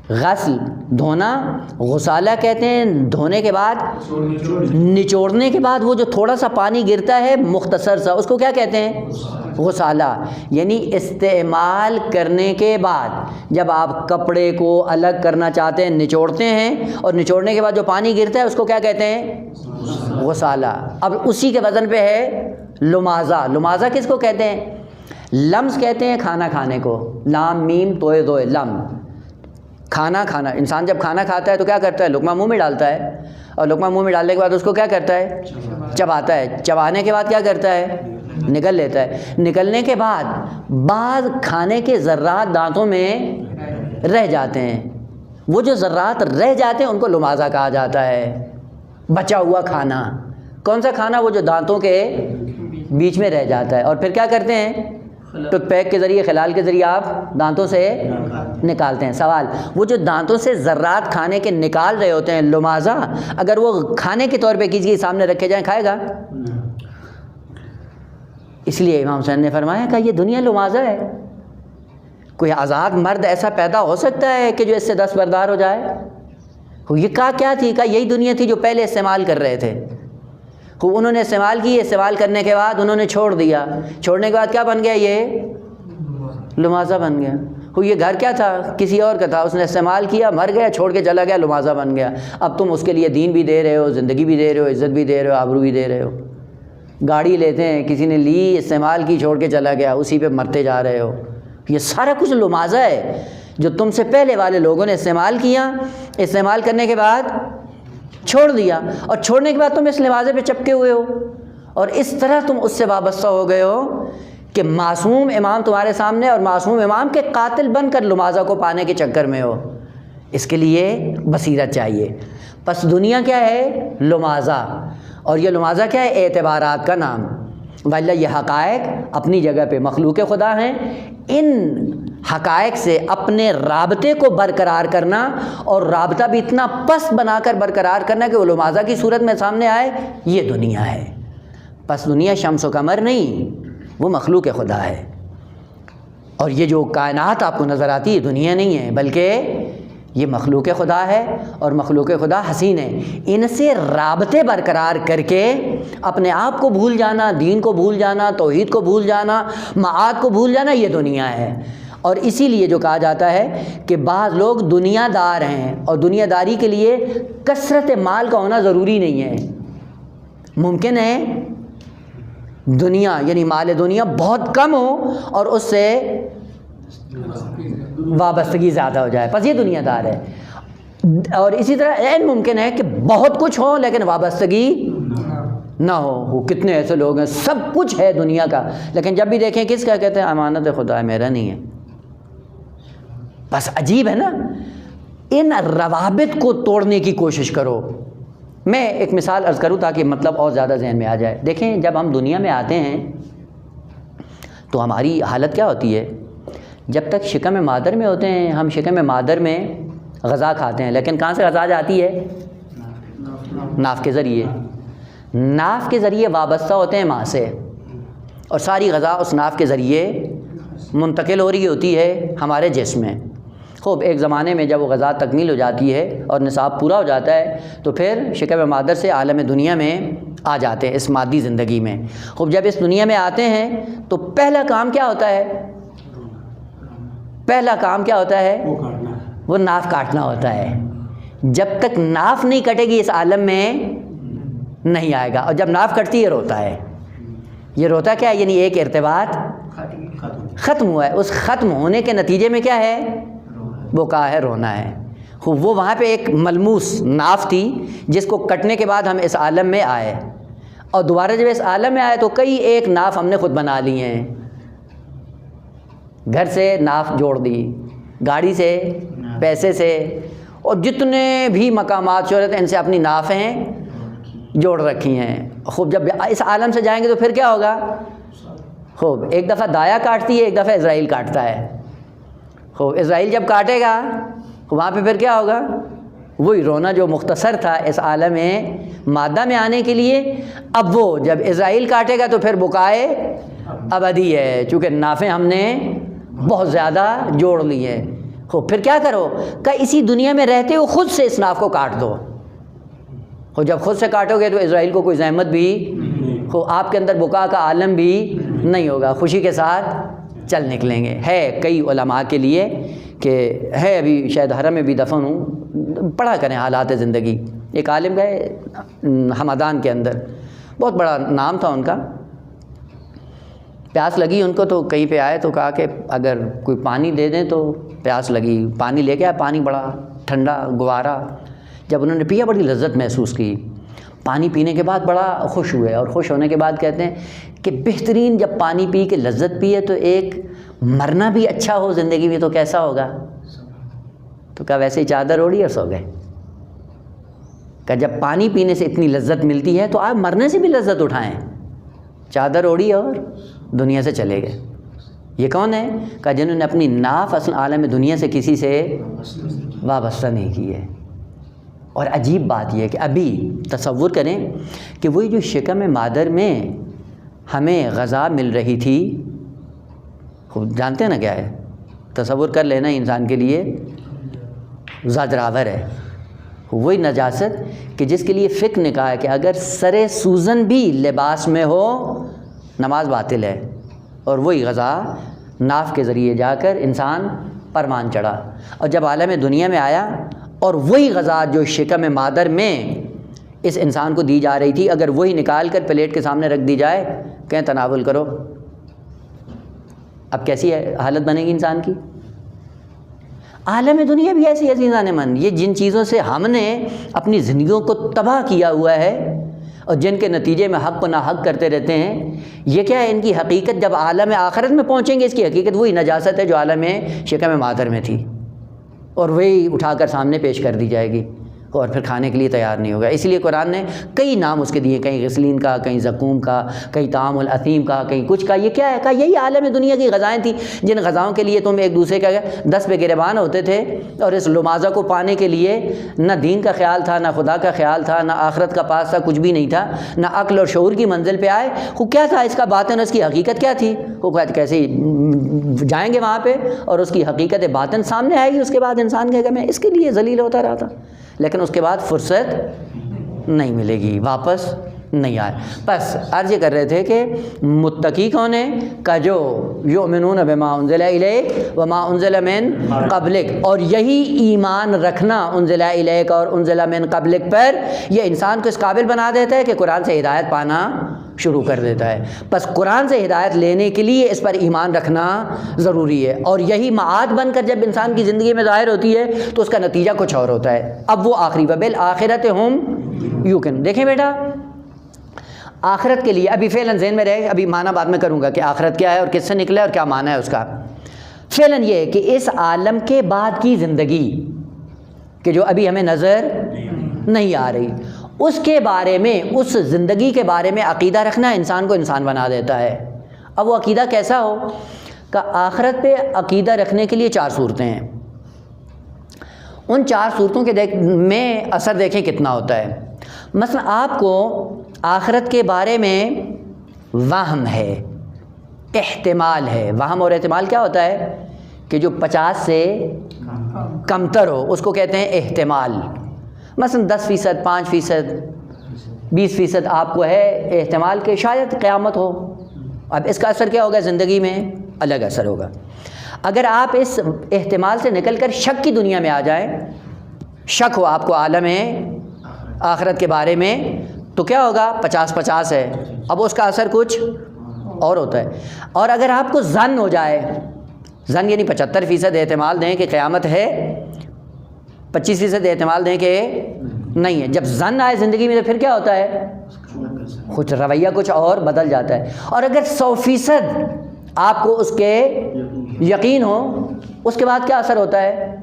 غسل دھونا، غسالہ کہتے ہیں دھونے کے بعد نچوڑنے کے بعد وہ جو تھوڑا سا پانی گرتا ہے مختصر سا، اس کو کیا کہتے ہیں؟ غسالہ. یعنی استعمال کرنے کے بعد جب آپ کپڑے کو الگ کرنا چاہتے ہیں نچوڑتے ہیں، اور نچوڑنے کے بعد جو پانی گرتا ہے اس کو کیا کہتے ہیں؟ غسالہ. اب اسی کے وزن پہ ہے لماذہ. لماذہ کس کو کہتے ہیں؟ لمز کہتے ہیں کھانا کھانے کو، لام میم توئے دوئے لم، کھانا کھانا. انسان جب کھانا کھاتا ہے تو کیا کرتا ہے؟ لقمہ منہ میں ڈالتا ہے، اور لقمہ منہ میں ڈالنے کے بعد اس کو کیا کرتا ہے؟ چباتا ہے. چبانے کے بعد کیا کرتا ہے؟ نکل لیتا ہے. نکلنے کے بعد بعض کھانے کے ذرات دانتوں میں رہ جاتے ہیں، وہ جو ذرات رہ جاتے ہیں ان کو لماذہ کہا جاتا ہے. بچا ہوا کھانا کون سا کھانا؟ وہ جو دانتوں کے بیچ میں رہ جاتا ہے. اور پھر کیا کرتے ہیں؟ ٹوتھ پیک کے ذریعے، خلال کے ذریعے آپ دانتوں سے نکالتے ہیں. سوال، وہ جو دانتوں سے ذرات کھانے کے نکال رہے ہوتے ہیں لماذہ، اگر وہ کھانے کے طور پہ کسی کے سامنے رکھے جائیں کھائے گا؟ اس لیے امام حسین نے فرمایا کہ یہ دنیا لماذہ ہے. کوئی آزاد مرد ایسا پیدا ہو سکتا ہے کہ جو اس سے دستبردار ہو جائے؟ یہ کہا کیا تھی؟ کہا یہی دنیا تھی جو پہلے استعمال کر رہے تھے. انہوں نے استعمال کی، استعمال کرنے کے بعد انہوں نے چھوڑ دیا، چھوڑنے کے بعد کیا بن گیا؟ یہ لماذہ بن گیا. یہ گھر کیا تھا؟ کسی اور کا تھا، اس نے استعمال کیا، مر گیا، چھوڑ کے چلا گیا، لماذہ بن گیا. اب تم اس کے لیے دین بھی دے رہے ہو، زندگی بھی دے رہے ہو، عزت بھی دے رہے ہو، آبرو بھی دے رہے ہو. گاڑی لیتے ہیں، کسی نے لی، استعمال کی، چھوڑ کے چلا گیا، اسی پہ مرتے جا رہے ہو. یہ سارا کچھ لماذہ ہے جو تم سے پہلے والے لوگوں نے استعمال کیا، استعمال کرنے کے بعد چھوڑ دیا، اور چھوڑنے کے بعد تم اس لماذے پہ چپکے ہوئے ہو، اور اس طرح تم اس سے وابستہ ہو گئے ہو کہ معصوم امام تمہارے سامنے اور معصوم امام کے قاتل بن کر لماذہ کو پانے کے چکر میں ہو. اس کے لیے بصیرت چاہیے. پس دنیا کیا ہے؟ لماذہ. اور یہ لماذہ کیا ہے؟ اعتبارات کا نام. واللہ یہ حقائق اپنی جگہ پہ مخلوق خدا ہیں. ان حقائق سے اپنے رابطے کو برقرار کرنا، اور رابطہ بھی اتنا پست بنا کر برقرار کرنا کہ وہ لماذہ کی صورت میں سامنے آئے، یہ دنیا ہے. پس دنیا شمس و قمر نہیں، وہ مخلوق خدا ہے. اور یہ جو کائنات آپ کو نظر آتی ہے دنیا نہیں ہے، بلکہ یہ مخلوق خدا ہے، اور مخلوق خدا حسین ہے. ان سے رابطے برقرار کر کے اپنے آپ کو بھول جانا، دین کو بھول جانا، توحید کو بھول جانا، معاد کو بھول جانا، یہ دنیا ہے. اور اسی لیے جو کہا جاتا ہے کہ بعض لوگ دنیا دار ہیں، اور دنیا داری کے لیے کثرت مال کا ہونا ضروری نہیں ہے. ممکن ہے دنیا یعنی مال دنیا بہت کم ہو اور اس سے وابستگی زیادہ ہو جائے، پس یہ دنیا دار ہے. اور اسی طرح عین ممکن ہے کہ بہت کچھ ہو لیکن وابستگی نہ ہو. وہ کتنے ایسے لوگ ہیں سب کچھ ہے دنیا کا، لیکن جب بھی دیکھیں کس کا کہتے ہیں امانت خدا ہے، میرا نہیں ہے. بس عجیب ہے نا. ان روابط کو توڑنے کی کوشش کرو۔ میں ایک مثال عرض کروں تاکہ مطلب اور زیادہ ذہن میں آ جائے۔ دیکھیں جب ہم دنیا میں آتے ہیں تو ہماری حالت کیا ہوتی ہے؟ جب تک شکم مادر میں ہوتے ہیں ہم شکم مادر میں غذا کھاتے ہیں، لیکن کہاں سے غذا جاتی ہے؟ ناف کے ذریعے۔ ناف کے ذریعے وابستہ ہوتے ہیں ماں سے، اور ساری غذا اس ناف کے ذریعے منتقل ہو رہی ہوتی ہے ہمارے جسم میں۔ خوب ایک زمانے میں جب وہ غذا تکمیل ہو جاتی ہے اور نصاب پورا ہو جاتا ہے تو پھر شکم مادر سے عالم دنیا میں آ جاتے ہیں، اس مادی زندگی میں۔ خوب جب اس دنیا میں آتے ہیں تو پہلا کام کیا ہوتا ہے؟ پہلا کام کیا ہوتا ہے؟ وہ ناف کاٹنا ہوتا ہے۔ جب تک ناف نہیں کٹے گی اس عالم میں نہیں آئے گا، اور جب ناف کٹتی ہے روتا ہے۔ یہ روتا کیا ہے؟ یعنی ایک ارتباط ختم ہوا ہے، اس ختم ہونے کے نتیجے میں کیا ہے؟ بکا ہے، رونا ہے۔ وہ وہاں پہ ایک ملموس ناف تھی جس کو کٹنے کے بعد ہم اس عالم میں آئے، اور دوبارہ جب اس عالم میں آئے تو کئی ایک ناف ہم نے خود بنا لی ہیں۔ گھر سے ناف جوڑ دی، گاڑی سے، پیسے سے، اور جتنے بھی مقامات شہرت ہیں ان سے اپنی نافیں جوڑ رکھی ہیں۔ خوب جب اس عالم سے جائیں گے تو پھر کیا ہوگا؟ خوب ایک دفعہ دایا کاٹتی ہے، ایک دفعہ اسرائیل کاٹتا ہے۔ خوب اسرائیل جب کاٹے گا وہاں پہ پھر کیا ہوگا؟ وہی رونا جو مختصر تھا اس عالم مادہ میں آنے کے لیے، اب وہ جب اسرائیل کاٹے گا تو پھر بکائے ابدی ہے، چونکہ نافیں ہم نے بہت زیادہ جوڑ لی ہیں۔ خوب پھر کیا کرو کہ اسی دنیا میں رہتے ہو خود سے اس ناف کو کاٹ دو۔ اور جب خود سے کاٹو گے تو اسرائیل کو کوئی زحمت بھی، آپ کے اندر بکا کا عالم بھی نہیں ہوگا، خوشی کے ساتھ چل نکلیں گے۔ ہے کئی علماء کے لیے کہ ہے، ابھی شاید حرم میں بھی دفن ہوں، پڑھا کریں حالات زندگی۔ ایک عالم گئے ہمدان کے اندر، بہت بڑا نام تھا ان کا، پیاس لگی ان کو تو کہیں پہ آئے تو کہا کہ اگر کوئی پانی دے دیں تو پیاس لگی، پانی لے کے آئے، پانی بڑا ٹھنڈا گوارا، جب انہوں نے پیا بڑی لذت محسوس کی، پانی پینے کے بعد بڑا خوش ہوئے، اور خوش ہونے کے بعد کہتے ہیں کہ بہترین جب پانی پی کے لذت پیے تو ایک مرنا بھی اچھا ہو زندگی میں تو کیسا ہوگا؟ تو کہا ویسے ہی چادر اوڑھی اور سو گئے۔ کہ جب پانی پینے سے اتنی لذت ملتی ہے تو آپ مرنے سے بھی لذت اٹھائیں، چادر اوڑھی اور دنیا سے چلے گئے۔ یہ کون ہے؟ کہ جنہوں نے اپنی ناف اصل عالم دنیا سے کسی سے وابستہ نہیں کی ہے۔ اور عجیب بات یہ ہے کہ ابھی تصور کریں کہ وہی جو شکم مادر میں ہمیں غذا مل رہی تھی، خود جانتے ہیں نا کیا ہے؟ تصور کر لینا انسان کے لیے زجرآور ہے۔ وہی نجاست کہ جس کے لیے فقہ نے کہا ہے کہ اگر سر سوزن بھی لباس میں ہو نماز باطل ہے، اور وہی غذا ناف کے ذریعے جا کر انسان پرمان چڑھا، اور جب عالم دنیا میں آیا اور وہی غذا جو شکم مادر میں اس انسان کو دی جا رہی تھی اگر وہی نکال کر پلیٹ کے سامنے رکھ دی جائے، کہیں تناول کرو، اب کیسی حالت بنے گی انسان کی؟ عالم دنیا بھی ایسی عزیزان من، یہ جن چیزوں سے ہم نے اپنی زندگیوں کو تباہ کیا ہوا ہے اور جن کے نتیجے میں حق و ناحق کرتے رہتے ہیں، یہ کیا ہے؟ ان کی حقیقت جب عالم آخرت میں پہنچیں گے اس کی حقیقت وہی نجاست ہے جو عالم شکم مادر میں تھی، اور وہی اٹھا کر سامنے پیش کر دی جائے گی، اور پھر کھانے کے لیے تیار نہیں ہوگا۔ اس لیے قرآن نے کئی نام اس کے دیے، کہیں غسلین کا، کہیں زقوم کا، کہیں طعام الاثیم کا، کہیں کچھ کا۔ یہ کیا ہے؟ کہا یہی عالم دنیا کی غذائیں تھیں جن غذاؤں کے لیے تم ایک دوسرے کا دست پہ گریبان ہوتے تھے، اور اس لمازہ کو پانے کے لیے نہ دین کا خیال تھا، نہ خدا کا خیال تھا، نہ آخرت کا پاس تھا، کچھ بھی نہیں تھا، نہ عقل اور شعور کی منزل پہ آئے۔ وہ کیا تھا؟ اس کا باطن، اس کی حقیقت کیا تھی؟ وہ کیسے جائیں گے وہاں پہ اور اس کی حقیقت باطن سامنے آئے گی، اس کے بعد انسان کہے گا میں اس کے لیے ذلیل ہوتا رہا تھا، لیکن اس کے بعد فرصت نہیں ملے گی، واپس نہیں آئے۔ بس عرض یہ کر رہے تھے کہ متقی کون ہے؟ کہ جو یؤمنون بما انزل الیک وما انزل من قبلک، اور یہی ایمان رکھنا انزل الیک اور انزل من قبلک پر یہ انسان کو اس قابل بنا دیتا ہے کہ قرآن سے ہدایت پانا شروع کر دیتا ہے۔ بس قرآن سے ہدایت لینے کے لیے اس پر ایمان رکھنا ضروری ہے، اور یہی معاد بن کر جب انسان کی زندگی میں ظاہر ہوتی ہے تو اس کا نتیجہ کچھ اور ہوتا ہے۔ اب وہ آخری وبالآخرۃ ہم یوقنون، دیکھیں بیٹا آخرت کے لیے ابھی فعلاً ذہن میں رہے، ابھی معنی بعد میں کروں گا کہ آخرت کیا ہے اور کس سے نکلا ہے اور کیا معنی ہے اس کا۔ فعلاً یہ ہے کہ اس عالم کے بعد کی زندگی کہ جو ابھی ہمیں نظر نہیں آ رہی، اس کے بارے میں، اس زندگی کے بارے میں عقیدہ رکھنا انسان کو انسان بنا دیتا ہے۔ اب وہ عقیدہ کیسا ہو کہ آخرت پہ عقیدہ رکھنے کے لیے 4 صورتیں ہیں، ان 4 صورتوں کے میں اثر دیکھیں کتنا ہوتا ہے۔ مثلا آپ کو آخرت کے بارے میں وہم ہے، احتمال ہے۔ وہم اور احتمال کیا ہوتا ہے کہ جو 50 سے کمتر ہو اس کو کہتے ہیں احتمال۔ مثلا 10%، 5%، 20% آپ کو ہے احتمال کہ شاید قیامت ہو۔ اب اس کا اثر کیا ہوگا زندگی میں؟ الگ اثر ہوگا۔ اگر آپ اس احتمال سے نکل کر شک کی دنیا میں آ جائیں، شک ہو آپ کو عالم آخرت کے بارے میں، تو کیا ہوگا؟ 50-50 ہے، اب اس کا اثر کچھ اور ہوتا ہے۔ اور اگر آپ کو ظن ہو جائے، ظن یعنی 75% احتمال دیں کہ قیامت ہے، 25% احتمال دیں کہ نہیں ہے، جب ظن آئے زندگی میں تو پھر کیا ہوتا ہے؟ کچھ رویہ کچھ اور بدل جاتا ہے۔ اور اگر 100% آپ کو اس کے یقین ہو، اس کے بعد کیا اثر ہوتا ہے؟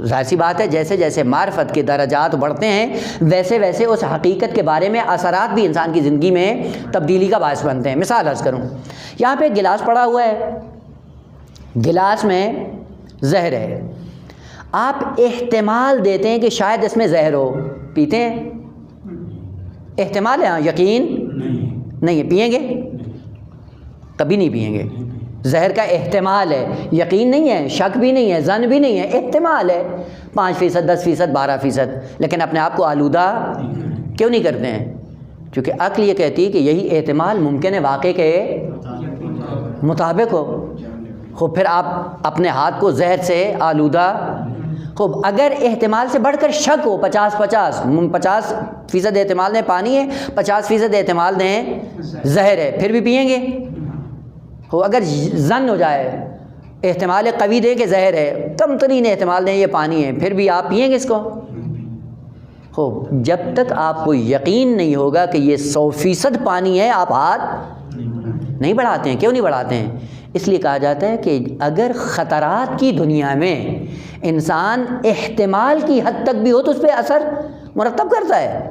ظاہر سی بات ہے جیسے جیسے معرفت کے درجات بڑھتے ہیں ویسے ویسے اس حقیقت کے بارے میں اثرات بھی انسان کی زندگی میں تبدیلی کا باعث بنتے ہیں۔ مثال عرض کروں، یہاں پہ ایک گلاس پڑا ہوا ہے، گلاس میں زہر ہے، آپ احتمال دیتے ہیں کہ شاید اس میں زہر ہو، پیتے ہیں؟ احتمال ہے، ہاں، یقین نہیں ہے، پیئیں گے؟ کبھی نہیں پیئیں گے۔ زہر کا احتمال ہے، یقین نہیں ہے، شک بھی نہیں ہے، ظن بھی نہیں ہے، احتمال ہے 5%، 10%، 12%، لیکن اپنے آپ کو آلودہ کیوں نہیں کرتے ہیں؟ کیونکہ عقل یہ کہتی ہے کہ یہی احتمال ممکن ہے واقع کے مطابق ہو۔ خوب پھر آپ اپنے ہاتھ کو زہر سے آلودہ، خوب اگر احتمال سے بڑھ کر شک ہو، 50% احتمال دیں پانی ہے، 50% احتمال دیں زہر ہے، پھر بھی پیئیں گے؟ ہو اگر ظن ہو جائے، احتمال قوی دیں کہ زہر ہے، کم ترین احتمال دیں یہ پانی ہے، پھر بھی آپ پیئیں گے اس کو؟ خوب جب تک آپ کو یقین نہیں ہوگا کہ یہ 100% پانی ہے، آپ ہاتھ نہیں بڑھاتے ہیں۔ کیوں نہیں بڑھاتے ہیں؟ اس لیے کہا جاتا ہے کہ اگر خطرات کی دنیا میں انسان احتمال کی حد تک بھی ہو تو اس پہ اثر مرتب کرتا ہے۔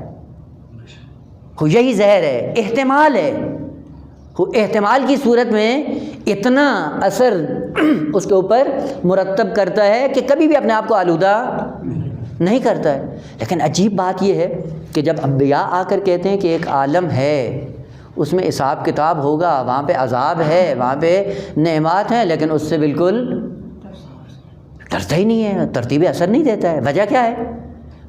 یہی زہر ہے، احتمال ہے، احتمال کی صورت میں اتنا اثر اس کے اوپر مرتب کرتا ہے کہ کبھی بھی اپنے آپ کو آلودہ نہیں کرتا ہے۔ لیکن عجیب بات یہ ہے کہ جب انبیاء آ کر کہتے ہیں کہ ایک عالم ہے، اس میں حساب کتاب ہوگا، وہاں پہ عذاب ہے، وہاں پہ نعمات ہیں، لیکن اس سے بالکل ڈرتا ہی نہیں ہے، ترتیب اثر نہیں دیتا ہے۔ وجہ کیا ہے؟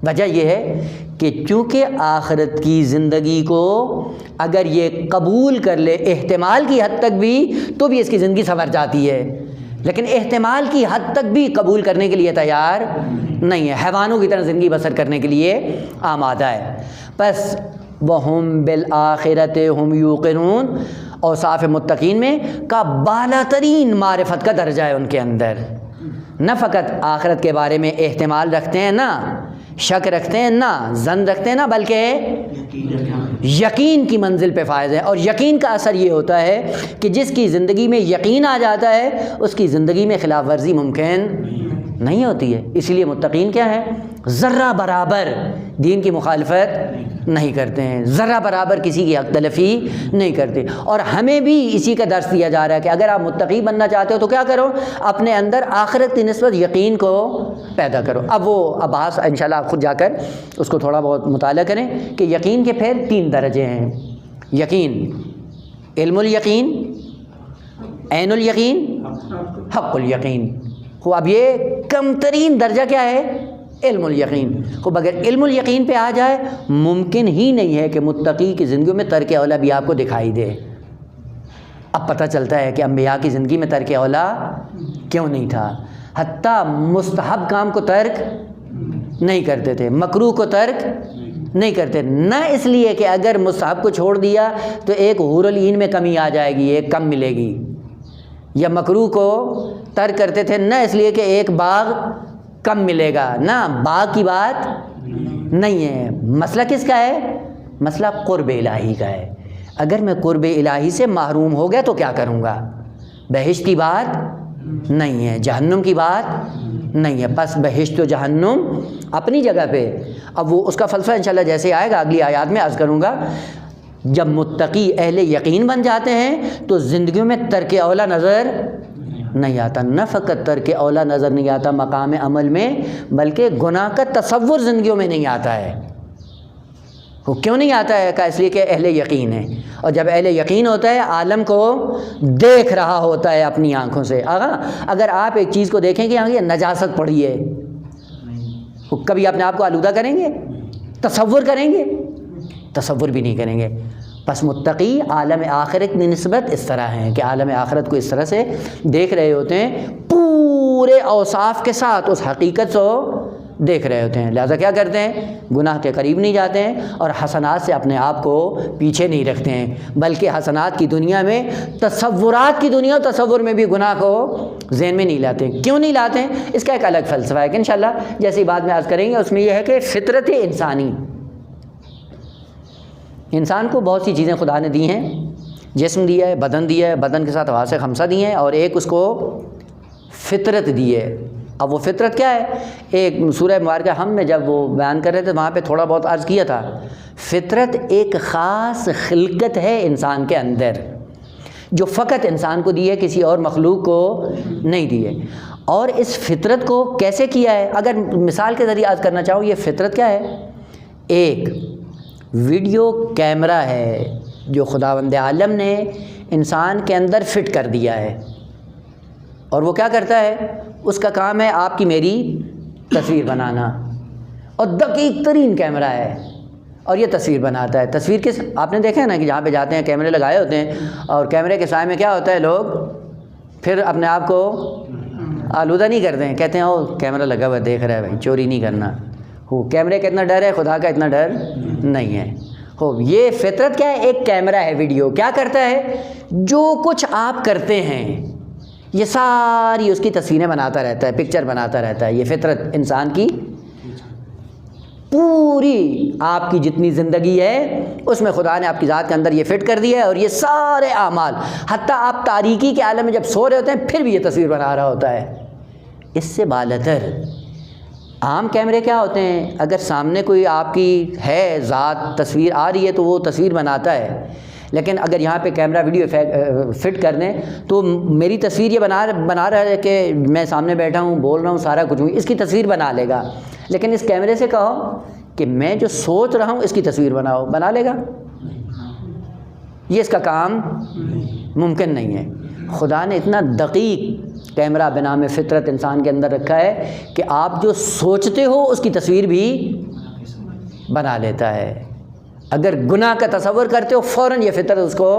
وجہ یہ ہے کہ چونکہ آخرت کی زندگی کو اگر یہ قبول کر لے احتمال کی حد تک بھی تو بھی اس کی زندگی سنور جاتی ہے، لیکن احتمال کی حد تک بھی قبول کرنے کے لیے تیار نہیں ہے، حیوانوں کی طرح زندگی بسر کرنے کے لیے آمادہ ہے۔ بس وَهُمْ بِالْآخِرَةِ هُمْ يُوقِنُونَ، اوصاف متقین میں کا بالا ترین معرفت کا درجہ ہے ان کے اندر، نہ فقط آخرت کے بارے میں احتمال رکھتے ہیں، نہ شک رکھتے ہیں، نہ ظن رکھتے ہیں، نہ بلکہ یقین کی منزل پہ فائز ہے۔ اور یقین کا اثر یہ ہوتا ہے کہ جس کی زندگی میں یقین آ جاتا ہے اس کی زندگی میں خلاف ورزی ممکن نہیں ہوتی ہے۔ اس لیے متقین کیا ہے؟ ذرہ برابر دین کی مخالفت نہیں کرتے ہیں، ذرہ برابر کسی کی حق تلفی نہیں کرتے۔ اور ہمیں بھی اسی کا درس دیا جا رہا ہے کہ اگر آپ متقی بننا چاہتے ہو تو کیا کرو؟ اپنے اندر آخرت کی نسبت یقین کو پیدا کرو۔ اب وہ ابحاث انشاءاللہ آپ خود جا کر اس کو تھوڑا بہت مطالعہ کریں کہ یقین کے پھر 3 درجے ہیں۔ یقین، علم الیقین، عین الیقین، حق الیقین۔ اب یہ کم ترین درجہ کیا ہے؟ علم الیقین۔ خوب اگر علم الیقین پہ آ جائے، ممکن ہی نہیں ہے کہ متقی کی زندگی میں ترک اولا بھی آپ کو دکھائی دے۔ اب پتہ چلتا ہے کہ انبیاء کی زندگی میں ترک اولا کیوں نہیں تھا، حتیٰ مستحب کام کو ترک نہیں کرتے تھے، مکروہ کو ترک نہیں کرتے، نہ اس لیے کہ اگر مستحب کو چھوڑ دیا تو ایک حور العین میں کمی آ جائے گی، ایک کم ملے گی، یا مکروہ کو ترک کرتے تھے نہ اس لیے کہ ایک باغ کم ملے گا، نہ باغ کی بات نہیں ہے۔ مسئلہ کس کا ہے؟ مسئلہ قرب الہی کا ہے۔ اگر میں قرب الہی سے محروم ہو گیا تو کیا کروں گا؟ بہشت کی بات نہیں ہے، جہنم کی بات نہیں ہے. پس بہشت و جہنم اپنی جگہ پہ. اب وہ اس کا فلسفہ انشاءاللہ جیسے آئے گا اگلی آیات میں عرض کروں گا. جب متقی اہل یقین بن جاتے ہیں تو زندگیوں میں ترک اولا نظر نہیں آتا. نہ فقط ترک اولا نظر نہیں آتا مقام عمل میں، بلکہ گناہ کا تصور زندگیوں میں نہیں آتا ہے. وہ کیوں نہیں آتا ہے؟ کہ اس لیے کہ اہل یقین ہے. اور جب اہل یقین ہوتا ہے عالم کو دیکھ رہا ہوتا ہے اپنی آنکھوں سے. اگر آپ ایک چیز کو دیکھیں کہ یہاں یہ نجاست پڑی ہے، کبھی اپنے آپ کو آلودہ کریں گے؟ تصور کریں گے؟ تصور بھی نہیں کریں گے. پس متقی عالم آخرت کی نسبت اس طرح ہیں کہ عالم آخرت کو اس طرح سے دیکھ رہے ہوتے ہیں، پورے اوصاف کے ساتھ اس حقیقت کو دیکھ رہے ہوتے ہیں. لہذا کیا کرتے ہیں؟ گناہ کے قریب نہیں جاتے ہیں اور حسنات سے اپنے آپ کو پیچھے نہیں رکھتے ہیں، بلکہ حسنات کی دنیا میں تصورات کی دنیا اور تصور میں بھی گناہ کو ذہن میں نہیں لاتے ہیں. کیوں نہیں لاتے ہیں؟ اس کا ایک الگ فلسفہ ہے کہ انشاءاللہ جیسی بات میں عرض کریں گے. اس میں یہ ہے کہ فطرت انسانی، انسان کو بہت سی چیزیں خدا نے دی ہیں. جسم دیا ہے، بدن دیا ہے، بدن کے ساتھ حواس خمسہ دی ہیں، اور ایک اس کو فطرت دی ہے. اب وہ فطرت کیا ہے؟ ایک سورہ مبارکہ ہم میں جب وہ بیان کر رہے تھے وہاں پہ تھوڑا بہت عرض کیا تھا. فطرت ایک خاص خلقت ہے انسان کے اندر جو فقط انسان کو دی ہے، کسی اور مخلوق کو نہیں دی ہے. اور اس فطرت کو کیسے کیا ہے؟ اگر مثال کے ذریعے عرض کرنا چاہوں، یہ فطرت کیا ہے؟ ایک ویڈیو کیمرہ ہے جو خداوند عالم نے انسان کے اندر فٹ کر دیا ہے، اور وہ کیا کرتا ہے؟ اس کا کام ہے آپ کی میری تصویر بنانا، اور دقیق ترین کیمرہ ہے اور یہ تصویر بناتا ہے. تصویر کس آپ نے دیکھا ہے نا کہ جہاں پہ جاتے ہیں کیمرے لگائے ہوتے ہیں، اور کیمرے کے سائے میں کیا ہوتا ہے، لوگ پھر اپنے آپ کو آلودہ نہیں کرتے ہیں، کہتے ہیں او کیمرہ لگا ہوا دیکھ رہا ہے بھائی، چوری نہیں کرنا. ہو کیمرے کا اتنا ڈر ہے، خدا کا اتنا ڈر نہیں ہے. ہو یہ فطرت کیا ہے؟ ایک کیمرہ ہے ویڈیو. کیا کرتا ہے؟ جو کچھ آپ کرتے ہیں یہ ساری اس کی تصویریں بناتا رہتا ہے، پکچر بناتا رہتا ہے. یہ فطرت انسان کی پوری آپ کی جتنی زندگی ہے اس میں خدا نے آپ کی ذات کے اندر یہ فٹ کر دیا ہے، اور یہ سارے اعمال، حتیٰ آپ تاریکی کے عالم میں جب سو رہے ہوتے ہیں پھر بھی یہ تصویر بنا رہا ہوتا ہے. اس سے بالاتر عام کیمرے کیا ہوتے ہیں؟ اگر سامنے کوئی آپ کی ہے ذات، تصویر آ رہی ہے تو وہ تصویر بناتا ہے. لیکن اگر یہاں پہ کیمرہ ویڈیو فٹ کر دیں تو میری تصویر یہ بنا رہا ہے کہ میں سامنے بیٹھا ہوں، بول رہا ہوں، سارا کچھ ہوں، اس کی تصویر بنا لے گا. لیکن اس کیمرے سے کہو کہ میں جو سوچ رہا ہوں اس کی تصویر بناؤ، بنا لے گا؟ یہ اس کا کام ممکن نہیں ہے. خدا نے اتنا دقیق کیمرہ بنام فطرت انسان کے اندر رکھا ہے کہ آپ جو سوچتے ہو اس کی تصویر بھی بنا لیتا ہے. اگر گناہ کا تصور کرتے ہو فوراً یہ فطرت اس کو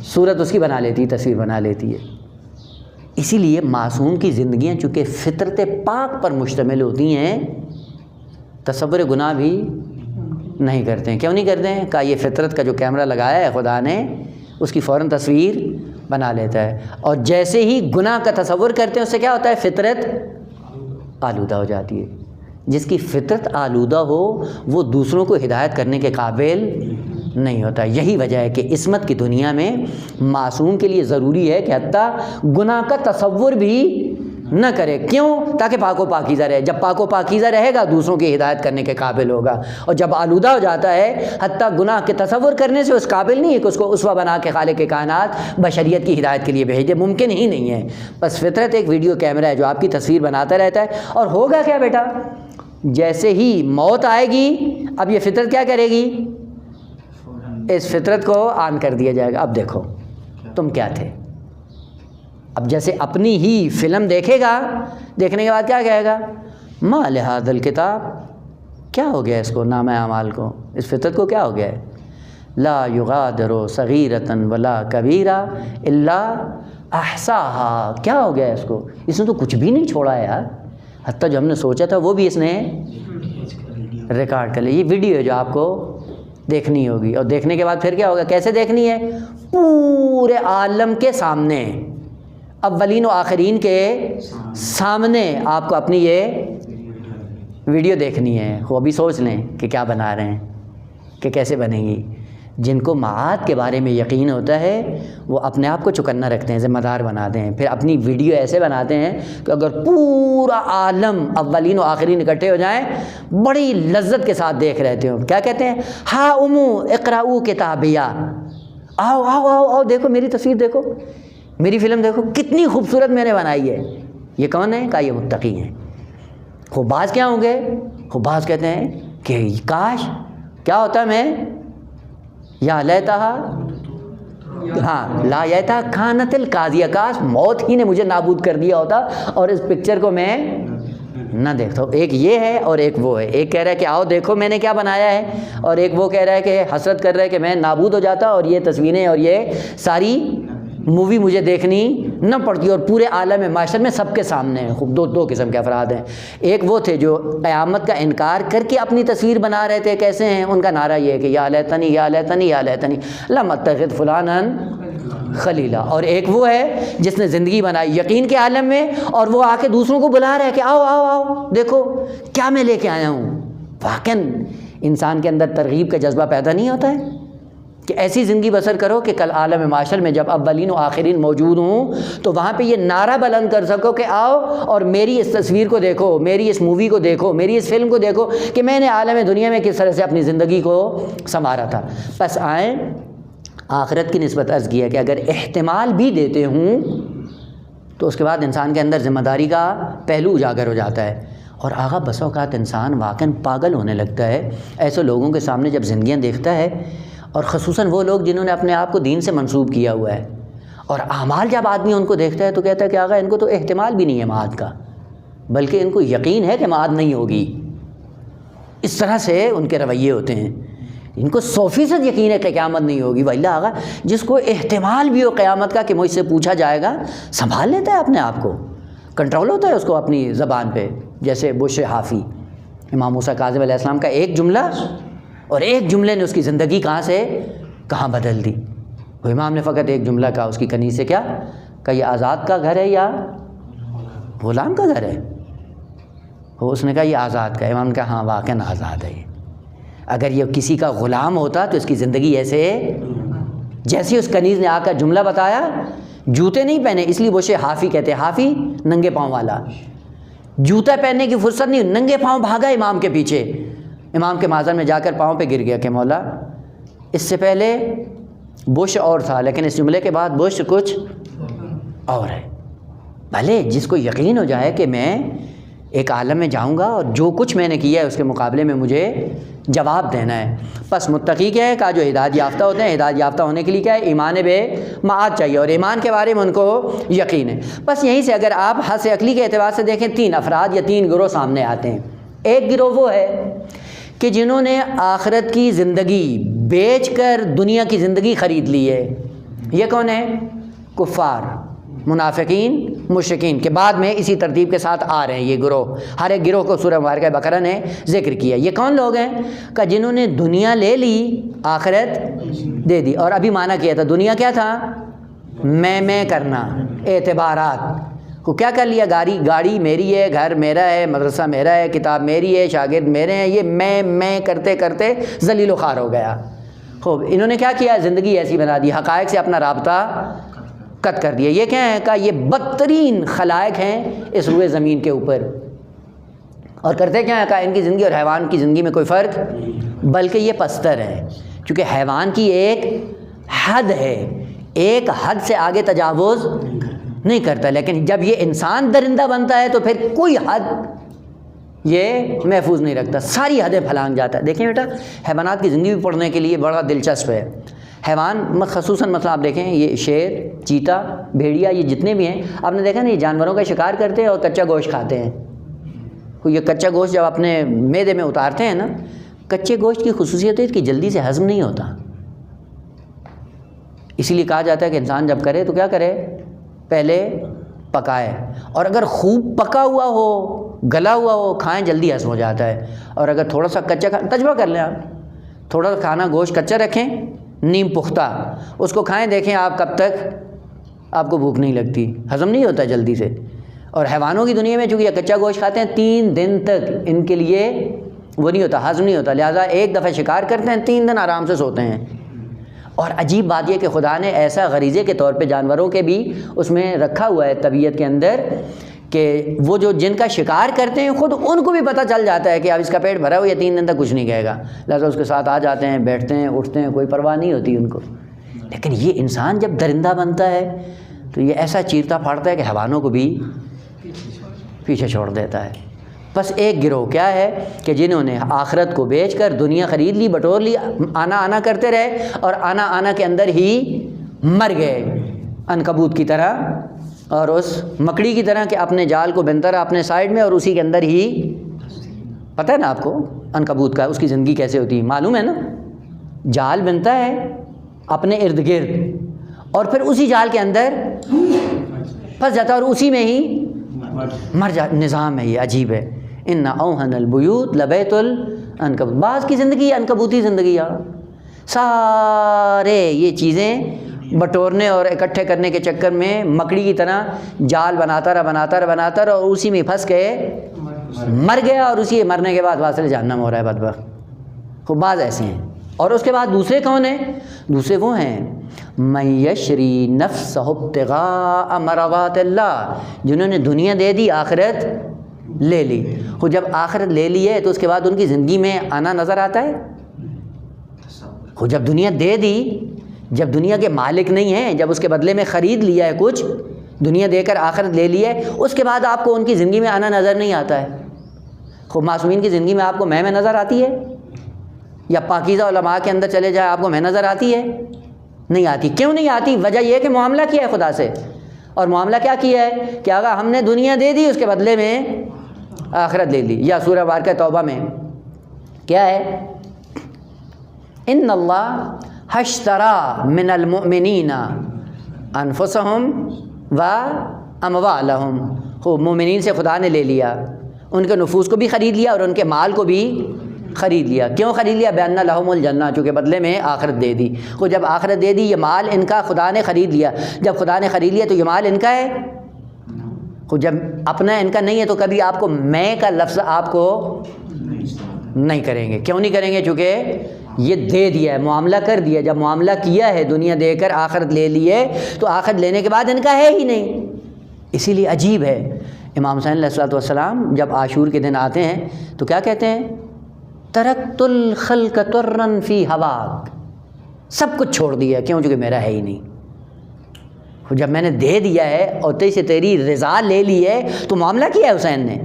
صورت اس کی بنا لیتی ہے، تصویر بنا لیتی ہے. اسی لیے معصوم کی زندگیاں چونکہ فطرت پاک پر مشتمل ہوتی ہیں، تصور گناہ بھی نہیں کرتے ہیں. کیوں نہیں کرتے ہیں؟ کہ یہ فطرت کا جو کیمرہ لگایا ہے خدا نے اس کی فوراً تصویر بنا لیتا ہے. اور جیسے ہی گناہ کا تصور کرتے ہیں اس سے کیا ہوتا ہے؟ فطرت آلودہ ہو جاتی ہے. جس کی فطرت آلودہ ہو وہ دوسروں کو ہدایت کرنے کے قابل نہیں ہوتا. یہی وجہ ہے کہ عصمت کی دنیا میں معصوم کے لیے ضروری ہے کہ حتیٰ گناہ کا تصور بھی نہ کرے. کیوں؟ تاکہ پاک و پاکیزہ رہے. جب پاک و پاکیزہ رہے گا دوسروں کی ہدایت کرنے کے قابل ہوگا. اور جب آلودہ ہو جاتا ہے حتیٰ گناہ کے تصور کرنے سے اس قابل نہیں ہے کہ اس کو اسوہ بنا کے خالق کائنات بشریت کی ہدایت کے لیے بھیج دے. ممکن ہی نہیں ہے. بس فطرت ایک ویڈیو کیمرہ ہے جو آپ کی تصویر بناتا رہتا ہے. اور ہوگا کیا بیٹا؟ جیسے ہی موت آئے گی اب یہ فطرت کیا کرے گی؟ اس فطرت کو آن کر دیا جائے گا. اب دیکھو تم کیا تھے. اب جیسے اپنی ہی فلم دیکھے گا، دیکھنے کے بعد کیا کہے گا؟ ما لہذا الکتاب، کیا ہو گیا اس کو، نامہ اعمال کو، اس فطرت کو کیا ہو گیا ہے؟ لا یغادر صغیرۃ ولا کبیرہ الا احصاها، کیا ہو گیا اس کو؟ اس نے تو کچھ بھی نہیں چھوڑا ہے یار. حتیٰ جو ہم نے سوچا تھا وہ بھی اس نے ریکارڈ کر لیا. یہ ویڈیو ہے جو آپ کو دیکھنی ہوگی، اور دیکھنے کے بعد پھر کیا ہوگا؟ کیسے دیکھنی ہے؟ پورے عالم کے سامنے، اولین و آخرین کے سامنے آپ کو اپنی یہ ویڈیو دیکھنی ہے. وہ ابھی سوچ لیں کہ کیا بنا رہے ہیں، کہ کیسے بنے گی. جن کو معاد کے بارے میں یقین ہوتا ہے وہ اپنے آپ کو چوکنا رکھتے ہیں، ذمہ دار بناتے ہیں، پھر اپنی ویڈیو ایسے بناتے ہیں کہ اگر پورا عالم اولین و آخرین اکٹھے ہو جائیں بڑی لذت کے ساتھ دیکھ رہتے ہوں. کیا کہتے ہیں؟ ہا امو اقرأوا کتابیہ، آؤ آؤ آؤ آؤ دیکھو میری تصویر، دیکھو میری فلم، دیکھو کتنی خوبصورت میں نے بنائی ہے. یہ کون ہے؟ کہا یہ متقی ہیں. خباز کیا ہوں گے؟ خباز کہتے ہیں کہ کاش کیا ہوتا میں یا لیتہا، ہاں لا لیتہا کانت القاضیہ، کاش موت ہی نے مجھے نابود کر دیا ہوتا اور اس پکچر کو میں نہ دیکھتا ہوں. ایک یہ ہے اور ایک وہ ہے. ایک کہہ رہا ہے کہ آؤ دیکھو میں نے کیا بنایا ہے، اور ایک وہ کہہ رہا ہے کہ حسرت کر رہا ہے کہ میں نابود ہو جاتا اور یہ تصویریں اور یہ ساری مووی مجھے دیکھنی نہ پڑتی. اور پورے عالم معاشر میں سب کے سامنے ہیں. خوب دو قسم کے افراد ہیں. ایک وہ تھے جو قیامت کا انکار کر کے اپنی تصویر بنا رہے تھے. کیسے ہیں؟ ان کا نعرہ یہ ہے کہ یا لیتنی یا لیتنی یا لیتنی لم اتخذ فلانا خلیلا. اور ایک وہ ہے جس نے زندگی بنائی یقین کے عالم میں، اور وہ آ کے دوسروں کو بلا رہا ہے کہ آؤ آؤ آؤ دیکھو کیا میں لے کے آیا ہوں. واقعاً انسان کے اندر ترغیب کا جذبہ پیدا نہیں ہوتا ہے کہ ایسی زندگی بسر کرو کہ کل عالم معاشر میں جب اولین و آخرین موجود ہوں تو وہاں پہ یہ نعرہ بلند کر سکو کہ آؤ اور میری اس تصویر کو دیکھو، میری اس مووی کو دیکھو، میری اس فلم کو دیکھو کہ میں نے عالم دنیا میں کس طرح سے اپنی زندگی کو سنوارا تھا. بس آئیں آخرت کی نسبت عرض کیا کہ اگر احتمال بھی دیتے ہوں تو اس کے بعد انسان کے اندر ذمہ داری کا پہلو اجاگر ہو جاتا ہے. اور آغا بس اوقات انسان واقعاً پاگل ہونے لگتا ہے ایسے لوگوں کے سامنے جب زندگیاں دیکھتا ہے، اور خصوصاً وہ لوگ جنہوں نے اپنے آپ کو دین سے منسوب کیا ہوا ہے. اور اعمال جب آدمی ان کو دیکھتا ہے تو کہتا ہے کہ آغا ان کو تو احتمال بھی نہیں ہے معاد کا، بلکہ ان کو یقین ہے کہ معاد نہیں ہوگی. اس طرح سے ان کے رویے ہوتے ہیں. ان کو 100% یقین ہے کہ قیامت نہیں ہوگی. واللہ آغا جس کو احتمال بھی ہو قیامت کا کہ مجھ سے پوچھا جائے گا، سنبھال لیتا ہے اپنے آپ کو، کنٹرول ہوتا ہے اس کو اپنی زبان پہ. جیسے بش حافی، امام موسیٰ کاظم علیہ السلام کا ایک جملہ اور ایک جملے نے اس کی زندگی کہاں سے کہاں بدل دی. وہ امام نے فقط ایک جملہ کہا اس کی کنیز سے، کیا کہ یہ آزاد کا گھر ہے یا غلام کا گھر ہے؟ وہ اس نے کہا یہ آزاد کا ہے. امام نے کہا ہاں واقعاً آزاد ہے. اگر یہ کسی کا غلام ہوتا تو اس کی زندگی ایسے، جیسے اس کنیز نے آ کر جملہ بتایا، جوتے نہیں پہنے، اس لیے بش حافی کہتے ہیں، حافی ننگے پاؤں والا، جوتا پہننے کی فرصت نہیں، ننگے پاؤں بھاگا امام کے پیچھے. امام کے مازن میں جا کر پاؤں پہ گر گیا کہ مولا اس سے پہلے بش اور تھا لیکن اس جملے کے بعد بش کچھ اور ہے. بھلے جس کو یقین ہو جائے کہ میں ایک عالم میں جاؤں گا اور جو کچھ میں نے کیا ہے اس کے مقابلے میں مجھے جواب دینا ہے. بس متقی کیا ہے؟ کہا جو ہدایت یافتہ ہوتے ہیں. ہدایت یافتہ ہونے کے لیے کیا ہے؟ ایمان بے معاد چاہیے، اور ایمان کے بارے میں ان کو یقین ہے. بس یہیں سے اگر آپ حس عقلی کے اعتبار سے دیکھیں 3 افراد یا 3 گروہ سامنے آتے ہیں. ایک گروہ وہ ہے کہ جنہوں نے آخرت کی زندگی بیچ کر دنیا کی زندگی خرید لی ہے. یہ کون ہے؟ کفار، منافقین، مشرکین کے بعد میں اسی ترتیب کے ساتھ آ رہے ہیں یہ گروہ. ہر ایک گروہ کو سورہ مبارکہ بقرہ نے ذکر کیا. یہ کون لوگ ہیں؟ کہ جنہوں نے دنیا لے لی، آخرت دے دی. اور ابھی معنی کیا تھا دنیا کیا تھا؟ میں کرنا، اعتبارات کو کیا کر لیا؟ گاڑی میری ہے، گھر میرا ہے، مدرسہ میرا ہے، کتاب میری ہے، شاگرد میرے ہیں. یہ میں کرتے کرتے ذلیل و خوار ہو گیا. خوب انہوں نے کیا کیا؟ زندگی ایسی بنا دی، حقائق سے اپنا رابطہ قطع کر دیا. یہ کیا ہے؟ کہ یہ بدترین خلائق ہیں اس روئے زمین کے اوپر. اور کرتے کیا ہے؟ کہ ان کی زندگی اور حیوان کی زندگی میں کوئی فرق، بلکہ یہ پستر ہے. کیونکہ حیوان کی ایک حد ہے، ایک حد سے آگے تجاوز نہیں کرتا. لیکن جب یہ انسان درندہ بنتا ہے تو پھر کوئی حد یہ محفوظ نہیں رکھتا، ساری حدیں پھلانگ جاتا ہے. دیکھیں بیٹا حیوانات کی زندگی بھی پڑھنے کے لیے بڑا دلچسپ ہے. حیوان خصوصاً مثلا آپ دیکھیں یہ شیر، چیتا، بھیڑیا، یہ جتنے بھی ہیں آپ نے دیکھا نا یہ جانوروں کا شکار کرتے ہیں اور کچا گوشت کھاتے ہیں. یہ کچا گوشت جب اپنے معدے میں اتارتے ہیں نا، کچے گوشت کی خصوصیت ہے کہ جلدی سے ہضم نہیں ہوتا. اسی لیے کہا جاتا ہے کہ انسان جب کرے تو کیا کرے؟ پہلے پکائے، اور اگر خوب پکا ہوا ہو، گلا ہوا ہو، کھائیں جلدی ہضم ہو جاتا ہے. اور اگر تھوڑا سا کچا تجربہ کر لیں، آپ تھوڑا سا کھانا گوشت کچا رکھیں، نیم پختہ، اس کو کھائیں، دیکھیں آپ کب تک آپ کو بھوک نہیں لگتی، ہضم نہیں ہوتا جلدی سے. اور حیوانوں کی دنیا میں چونکہ یہ کچا گوشت کھاتے ہیں 3 دن تک ان کے لیے وہ نہیں ہوتا، ہضم نہیں ہوتا. لہٰذا ایک دفعہ شکار کرتے ہیں، 3 دن آرام سے سوتے ہیں. اور عجیب بات یہ کہ خدا نے ایسا غریزے کے طور پہ جانوروں کے بھی اس میں رکھا ہوا ہے طبیعت کے اندر کہ وہ جو جن کا شکار کرتے ہیں خود ان کو بھی پتہ چل جاتا ہے کہ اب اس کا پیٹ بھرا ہو یا 3 دن تک کچھ نہیں کہے گا، لہٰذا اس کے ساتھ آ جاتے ہیں، بیٹھتے ہیں، اٹھتے ہیں، کوئی پرواہ نہیں ہوتی ان کو۔ لیکن یہ انسان جب درندہ بنتا ہے تو یہ ایسا چیرتا پھاڑتا ہے کہ حیوانوں کو بھی پیچھے چھوڑ دیتا ہے۔ بس ایک گروہ کیا ہے کہ جنہوں نے آخرت کو بیچ کر دنیا خرید لی، بٹور لی، آنا آنا کرتے رہے اور آنا آنا کے اندر ہی مر گئے، عنکبوت کی طرح اور اس مکڑی کی طرح کہ اپنے جال کو بنتا رہا اپنے سائڈ میں اور اسی کے اندر ہی۔ پتہ ہے نا آپ کو عنکبوت کا اس کی زندگی کیسے ہوتی ہے، معلوم ہے نا؟ جال بنتا ہے اپنے ارد گرد اور پھر اسی جال کے اندر پھنس جاتا ہے اور اسی میں ہی مر جاتا۔ نظام ہے یہ، عجیب ہے۔ ان اوہن البیوت لبیت العنکبوت، بعض کی زندگی عنکبوتی زندگی ہے۔ سارے یہ چیزیں بٹورنے اور اکٹھے کرنے کے چکر میں مکڑی کی طرح جال بناتا رہا اور اسی میں پھنس کے مر گیا اور اسی مرنے کے بعد واصل جہنم ہو رہا ہے بدبخت۔ خوب بعض ایسے ہیں۔ اور اس کے بعد دوسرے کون ہیں؟ دوسرے وہ ہیں من یشری نفسہ ابتغاء مرضات اللہ، جنہوں نے دنیا دے دی، آخرت لے لی۔ خود جب آخرت لے لی ہے تو اس کے بعد ان کی زندگی میں آنا نظر آتا ہے؟ خود جب دنیا دے دی، جب دنیا کے مالک نہیں ہیں، جب اس کے بدلے میں خرید لیا ہے کچھ، دنیا دے کر آخرت لے لی ہے، اس کے بعد آپ کو ان کی زندگی میں آنا نظر نہیں آتا ہے۔ خود معصومین کی زندگی میں آپ کو میں نظر آتی ہے؟ یا پاکیزہ علماء کے اندر چلے جائے آپ کو میں نظر آتی ہے؟ نہیں آتی۔ کیوں نہیں آتی؟ وجہ یہ کہ معاملہ کیا ہے خدا سے، اور معاملہ کیا کیا ہے کہ اگر ہم نے دنیا دے دی اس کے بدلے میں آخرت لے لی۔ یا سورہ بارکہ توبہ میں کیا ہے؟ ان اللہ اشتری من المؤمنین انفسہم و اموالہم، خوب مومنین سے خدا نے لے لیا، ان کے نفوس کو بھی خرید لیا اور ان کے مال کو بھی خرید لیا۔ کیوں خرید لیا؟ بأن لہم الجنہ، چونکہ بدلے میں آخرت دے دی۔ خود جب آخرت دے دی، یہ مال ان کا خدا نے خرید لیا۔ جب خدا نے خرید لیا تو یہ مال ان کا ہے؟ خود جب اپنا ان کا نہیں ہے تو کبھی آپ کو میں کا لفظ آپ کو نہیں کریں گے۔ کیوں نہیں کریں گے؟ چونکہ یہ دے دیا ہے، معاملہ کر دیا۔ جب معاملہ کیا ہے، دنیا دے کر آخرت لے لی ہے، تو آخرت لینے کے بعد ان کا ہے ہی نہیں۔ اسی لیے عجیب ہے، امام حسین علیہ الصلوۃ والسلام جب عاشور کے دن آتے ہیں تو کیا کہتے ہیں؟ ترکت الخلق طرا فی ہواک، سب کچھ چھوڑ دیا۔ کیوں؟ چونکہ میرا ہے ہی نہیں۔ جب میں نے دے دیا ہے اور سے تیری رضا لے لی ہے تو معاملہ کیا ہے حسین نے؟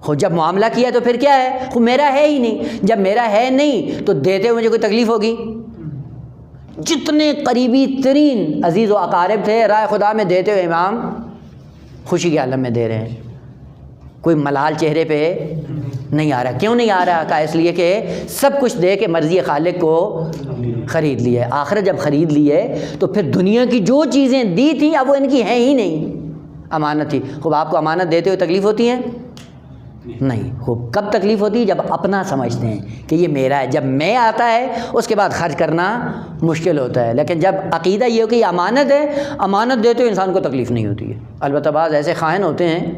خود جب معاملہ کیا تو پھر کیا ہے؟ خود میرا ہے ہی نہیں۔ جب میرا ہے نہیں تو دیتے ہوئے مجھے کوئی تکلیف ہوگی؟ جتنے قریبی ترین عزیز و اقارب تھے رائے خدا میں دیتے ہوئے امام خوشی کے عالم میں دے رہے ہیں، کوئی ملال چہرے پہ نہیں آ رہا۔ کیوں نہیں آ رہا؟ کہا اس لیے کہ سب کچھ دے کے مرضی خالق کو خرید لی ہے۔ آخرت جب خرید لی ہے تو پھر دنیا کی جو چیزیں دی تھیں اب وہ ان کی ہیں ہی نہیں، امانت تھی۔ خوب آپ کو امانت دیتے ہوئے تکلیف ہوتی ہے؟ نہیں۔ خوب کب تکلیف ہوتی ہے؟ جب اپنا سمجھتے ہیں کہ یہ میرا ہے۔ جب میں آتا ہے اس کے بعد خرچ کرنا مشکل ہوتا ہے، لیکن جب عقیدہ یہ ہو کہ یہ امانت ہے، امانت دیتے ہوئے انسان کو تکلیف نہیں ہوتی ہے۔ البتہ بعض ایسے خائن ہوتے ہیں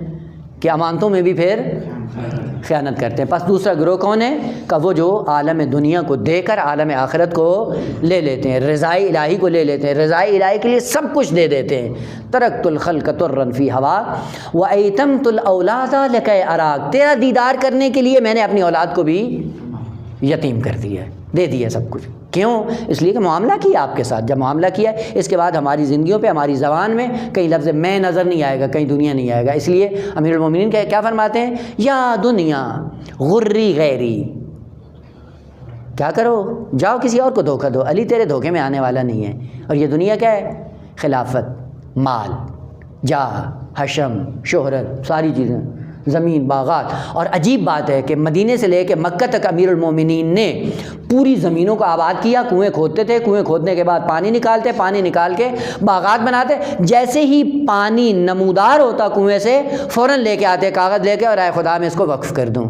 کہ امانتوں میں بھی پھر خیانت کرتے ہیں۔ پس دوسرا گروہ کون ہے؟ کہ وہ جو عالم دنیا کو دے کر عالم آخرت کو لے لیتے ہیں، رضائے الہی کو لے لیتے ہیں، رضائے الہی کے لیے سب کچھ دے دیتے ہیں۔ ترکت الخلق طرا فی ہواک وایتمت الاولاد لکی اراک، تیرا دیدار کرنے کے لیے میں نے اپنی اولاد کو بھی یتیم کر دیا ہے، دے دیا سب کچھ۔ کیوں؟ اس لیے کہ معاملہ کیا آپ کے ساتھ۔ جب معاملہ کیا اس کے بعد ہماری زندگیوں پہ، ہماری زبان میں کہیں لفظ میں نظر نہیں آئے گا، کہیں دنیا نہیں آئے گا۔ اس لیے امیر المومنین کیا فرماتے ہیں؟ یا دنیا غری غیری، کیا کرو؟ جاؤ کسی اور کو دھوکہ دو، علی تیرے دھوکے میں آنے والا نہیں ہے۔ اور یہ دنیا کیا ہے؟ خلافت، مال، جاہ، حشم، شہرت، ساری چیزیں، زمین، باغات۔ اور عجیب بات ہے کہ مدینے سے لے کے مکہ تک امیر المومنین نے پوری زمینوں کو آباد کیا۔ کنویں کھودتے تھے، کنویں کھودنے کے بعد پانی نکالتے، پانی نکال کے باغات بناتے۔ جیسے ہی پانی نمودار ہوتا کنویں سے فوراً لے کے آتے کاغذ لے کے، اور اے خدا میں اس کو وقف کر دوں۔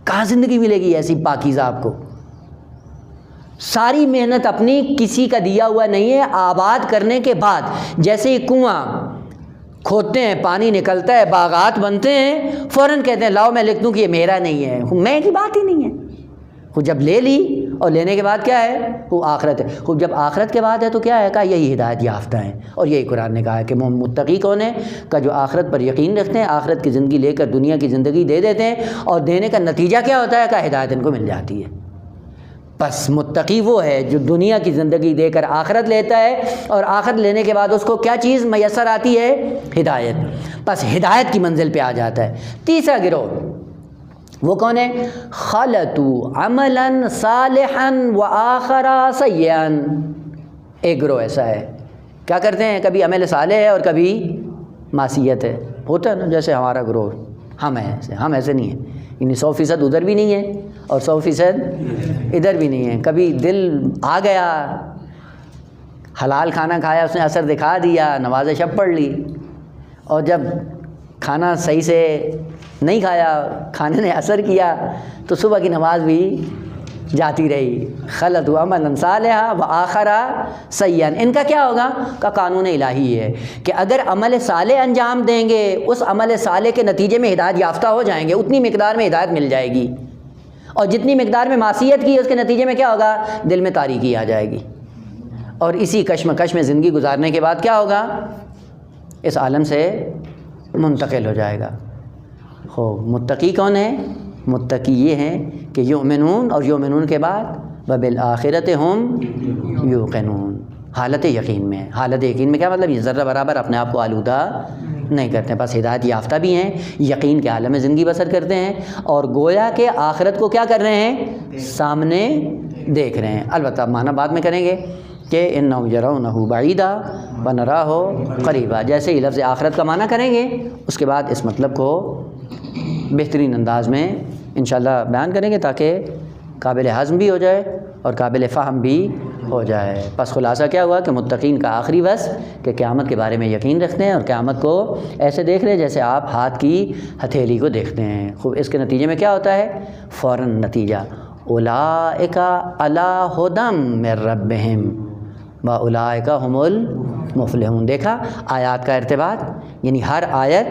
کہاں زندگی ملے گی ایسی پاکیزہ آپ کو؟ ساری محنت اپنی، کسی کا دیا ہوا نہیں ہے۔ آباد کرنے کے بعد جیسے ہی کنواں کھودتے ہیں، پانی نکلتا ہے، باغات بنتے ہیں، فوراً کہتے ہیں لاؤ میں لکھ دوں کہ یہ میرا نہیں ہے۔ میں کی بات ہی نہیں ہے۔ وہ جب لے لی اور لینے کے بعد کیا ہے؟ وہ آخرت ہے. خوب جب آخرت کے بعد ہے تو کیا ہے؟ کہا یہی ہدایت یافتہ ہیں. اور یہی قرآن نے کہا ہے کہ متقی کون ہے؟ کہ جو آخرت پر یقین رکھتے ہیں, آخرت کی زندگی لے کر دنیا کی زندگی دے دیتے ہیں, اور دینے کا نتیجہ کیا ہوتا ہے؟ کہ ہدایت ان کو مل جاتی ہے. بس متقی وہ ہے جو دنیا کی زندگی دے کر آخرت لیتا ہے, اور آخرت لینے کے بعد اس کو کیا چیز میسر آتی ہے؟ ہدایت. بس ہدایت کی منزل پہ آ جاتا ہے. تیسرا گروہ وہ کون ہے؟ خلطوا عملا صالحا وآخر سیئا. ایک گروہ ایسا ہے, کیا کرتے ہیں؟ کبھی عمل صالح ہے اور کبھی معصیت ہے. ہوتا ہے نا, جیسے ہمارا گروہ, ہم ایسے نہیں ہیں, یعنی 100% ادھر بھی نہیں ہے اور 100% ادھر بھی نہیں ہے. کبھی دل آ گیا, حلال کھانا کھایا, اس نے اثر دکھا دیا, نماز شب پڑھ لی, اور جب کھانا صحیح سے نہیں کھایا, کھانے نے اثر کیا, تو صبح کی نماز بھی جاتی رہی. خلطوا عملا صالحا وآخر سیئا. ان کا کیا ہوگا؟ کا قانون الہی ہے کہ اگر عمل صالح انجام دیں گے, اس عمل صالح کے نتیجے میں ہدایت یافتہ ہو جائیں گے, اتنی مقدار میں ہدایت مل جائے گی. اور جتنی مقدار میں معصیت کی, اس کے نتیجے میں کیا ہوگا؟ دل میں تاریکی آ جائے گی. اور اسی کشمکش میں زندگی گزارنے کے بعد کیا ہوگا؟ اس عالم سے منتقل ہو جائے گا. متقی کون ہے؟ متقی یہ ہیں کہ یؤمنون, اور یؤمنون کے بعد وبالآخرۃ ہم یوقنون, حالت یقین میں. حالت یقین میں کیا مطلب؟ یہ ذرہ برابر اپنے آپ کو آلودہ نہیں کرتے ہیں, بس ہدایت یافتہ بھی ہیں, یقین کے عالم میں زندگی بسر کرتے ہیں, اور گویا کہ آخرت کو کیا کر رہے ہیں؟ سامنے دیکھ رہے ہیں. البتہ معنی بعد میں کریں گے کہ انہم یرونہ بعیدا ونراہ قریبا. جیسے ہی لفظ آخرت کا معنی کریں گے, اس کے بعد اس مطلب کو بہترین انداز میں انشاءاللہ بیان کریں گے, تاکہ قابل ہضم بھی ہو جائے اور قابل فہم بھی ہو جائے. بس خلاصہ کیا ہوا کہ متقین کا آخری وصف کہ قیامت کے بارے میں یقین رکھتے ہیں, اور قیامت کو ایسے دیکھ رہے ہیں جیسے آپ ہاتھ کی ہتھیلی کو دیکھتے ہیں. خوب اس کے نتیجے میں کیا ہوتا ہے؟ فوراً نتیجہ اولئک علی ھدی من ربہم واولئک ھم المفلحون. دیکھا آیات کا ارتباط, یعنی ہر آیت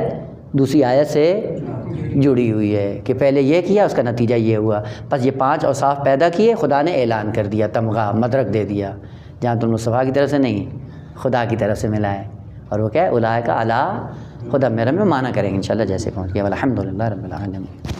دوسری آیت سے جڑی ہوئی ہے کہ پہلے یہ کیا, اس کا نتیجہ یہ ہوا. بس یہ 5 اوصاف پیدا کیے, خدا نے اعلان کر دیا, تمغہ مدرک دے دیا, جہاں تم مصطفیٰ کی طرف سے نہیں, خدا کی طرف سے ملا ہے. اور وہ کیا ہے؟ اولئک علی ھدی من ربہم. معنی کریں گے انشاءاللہ جیسے پہنچ گیا. الحمدللہ رب العالمین.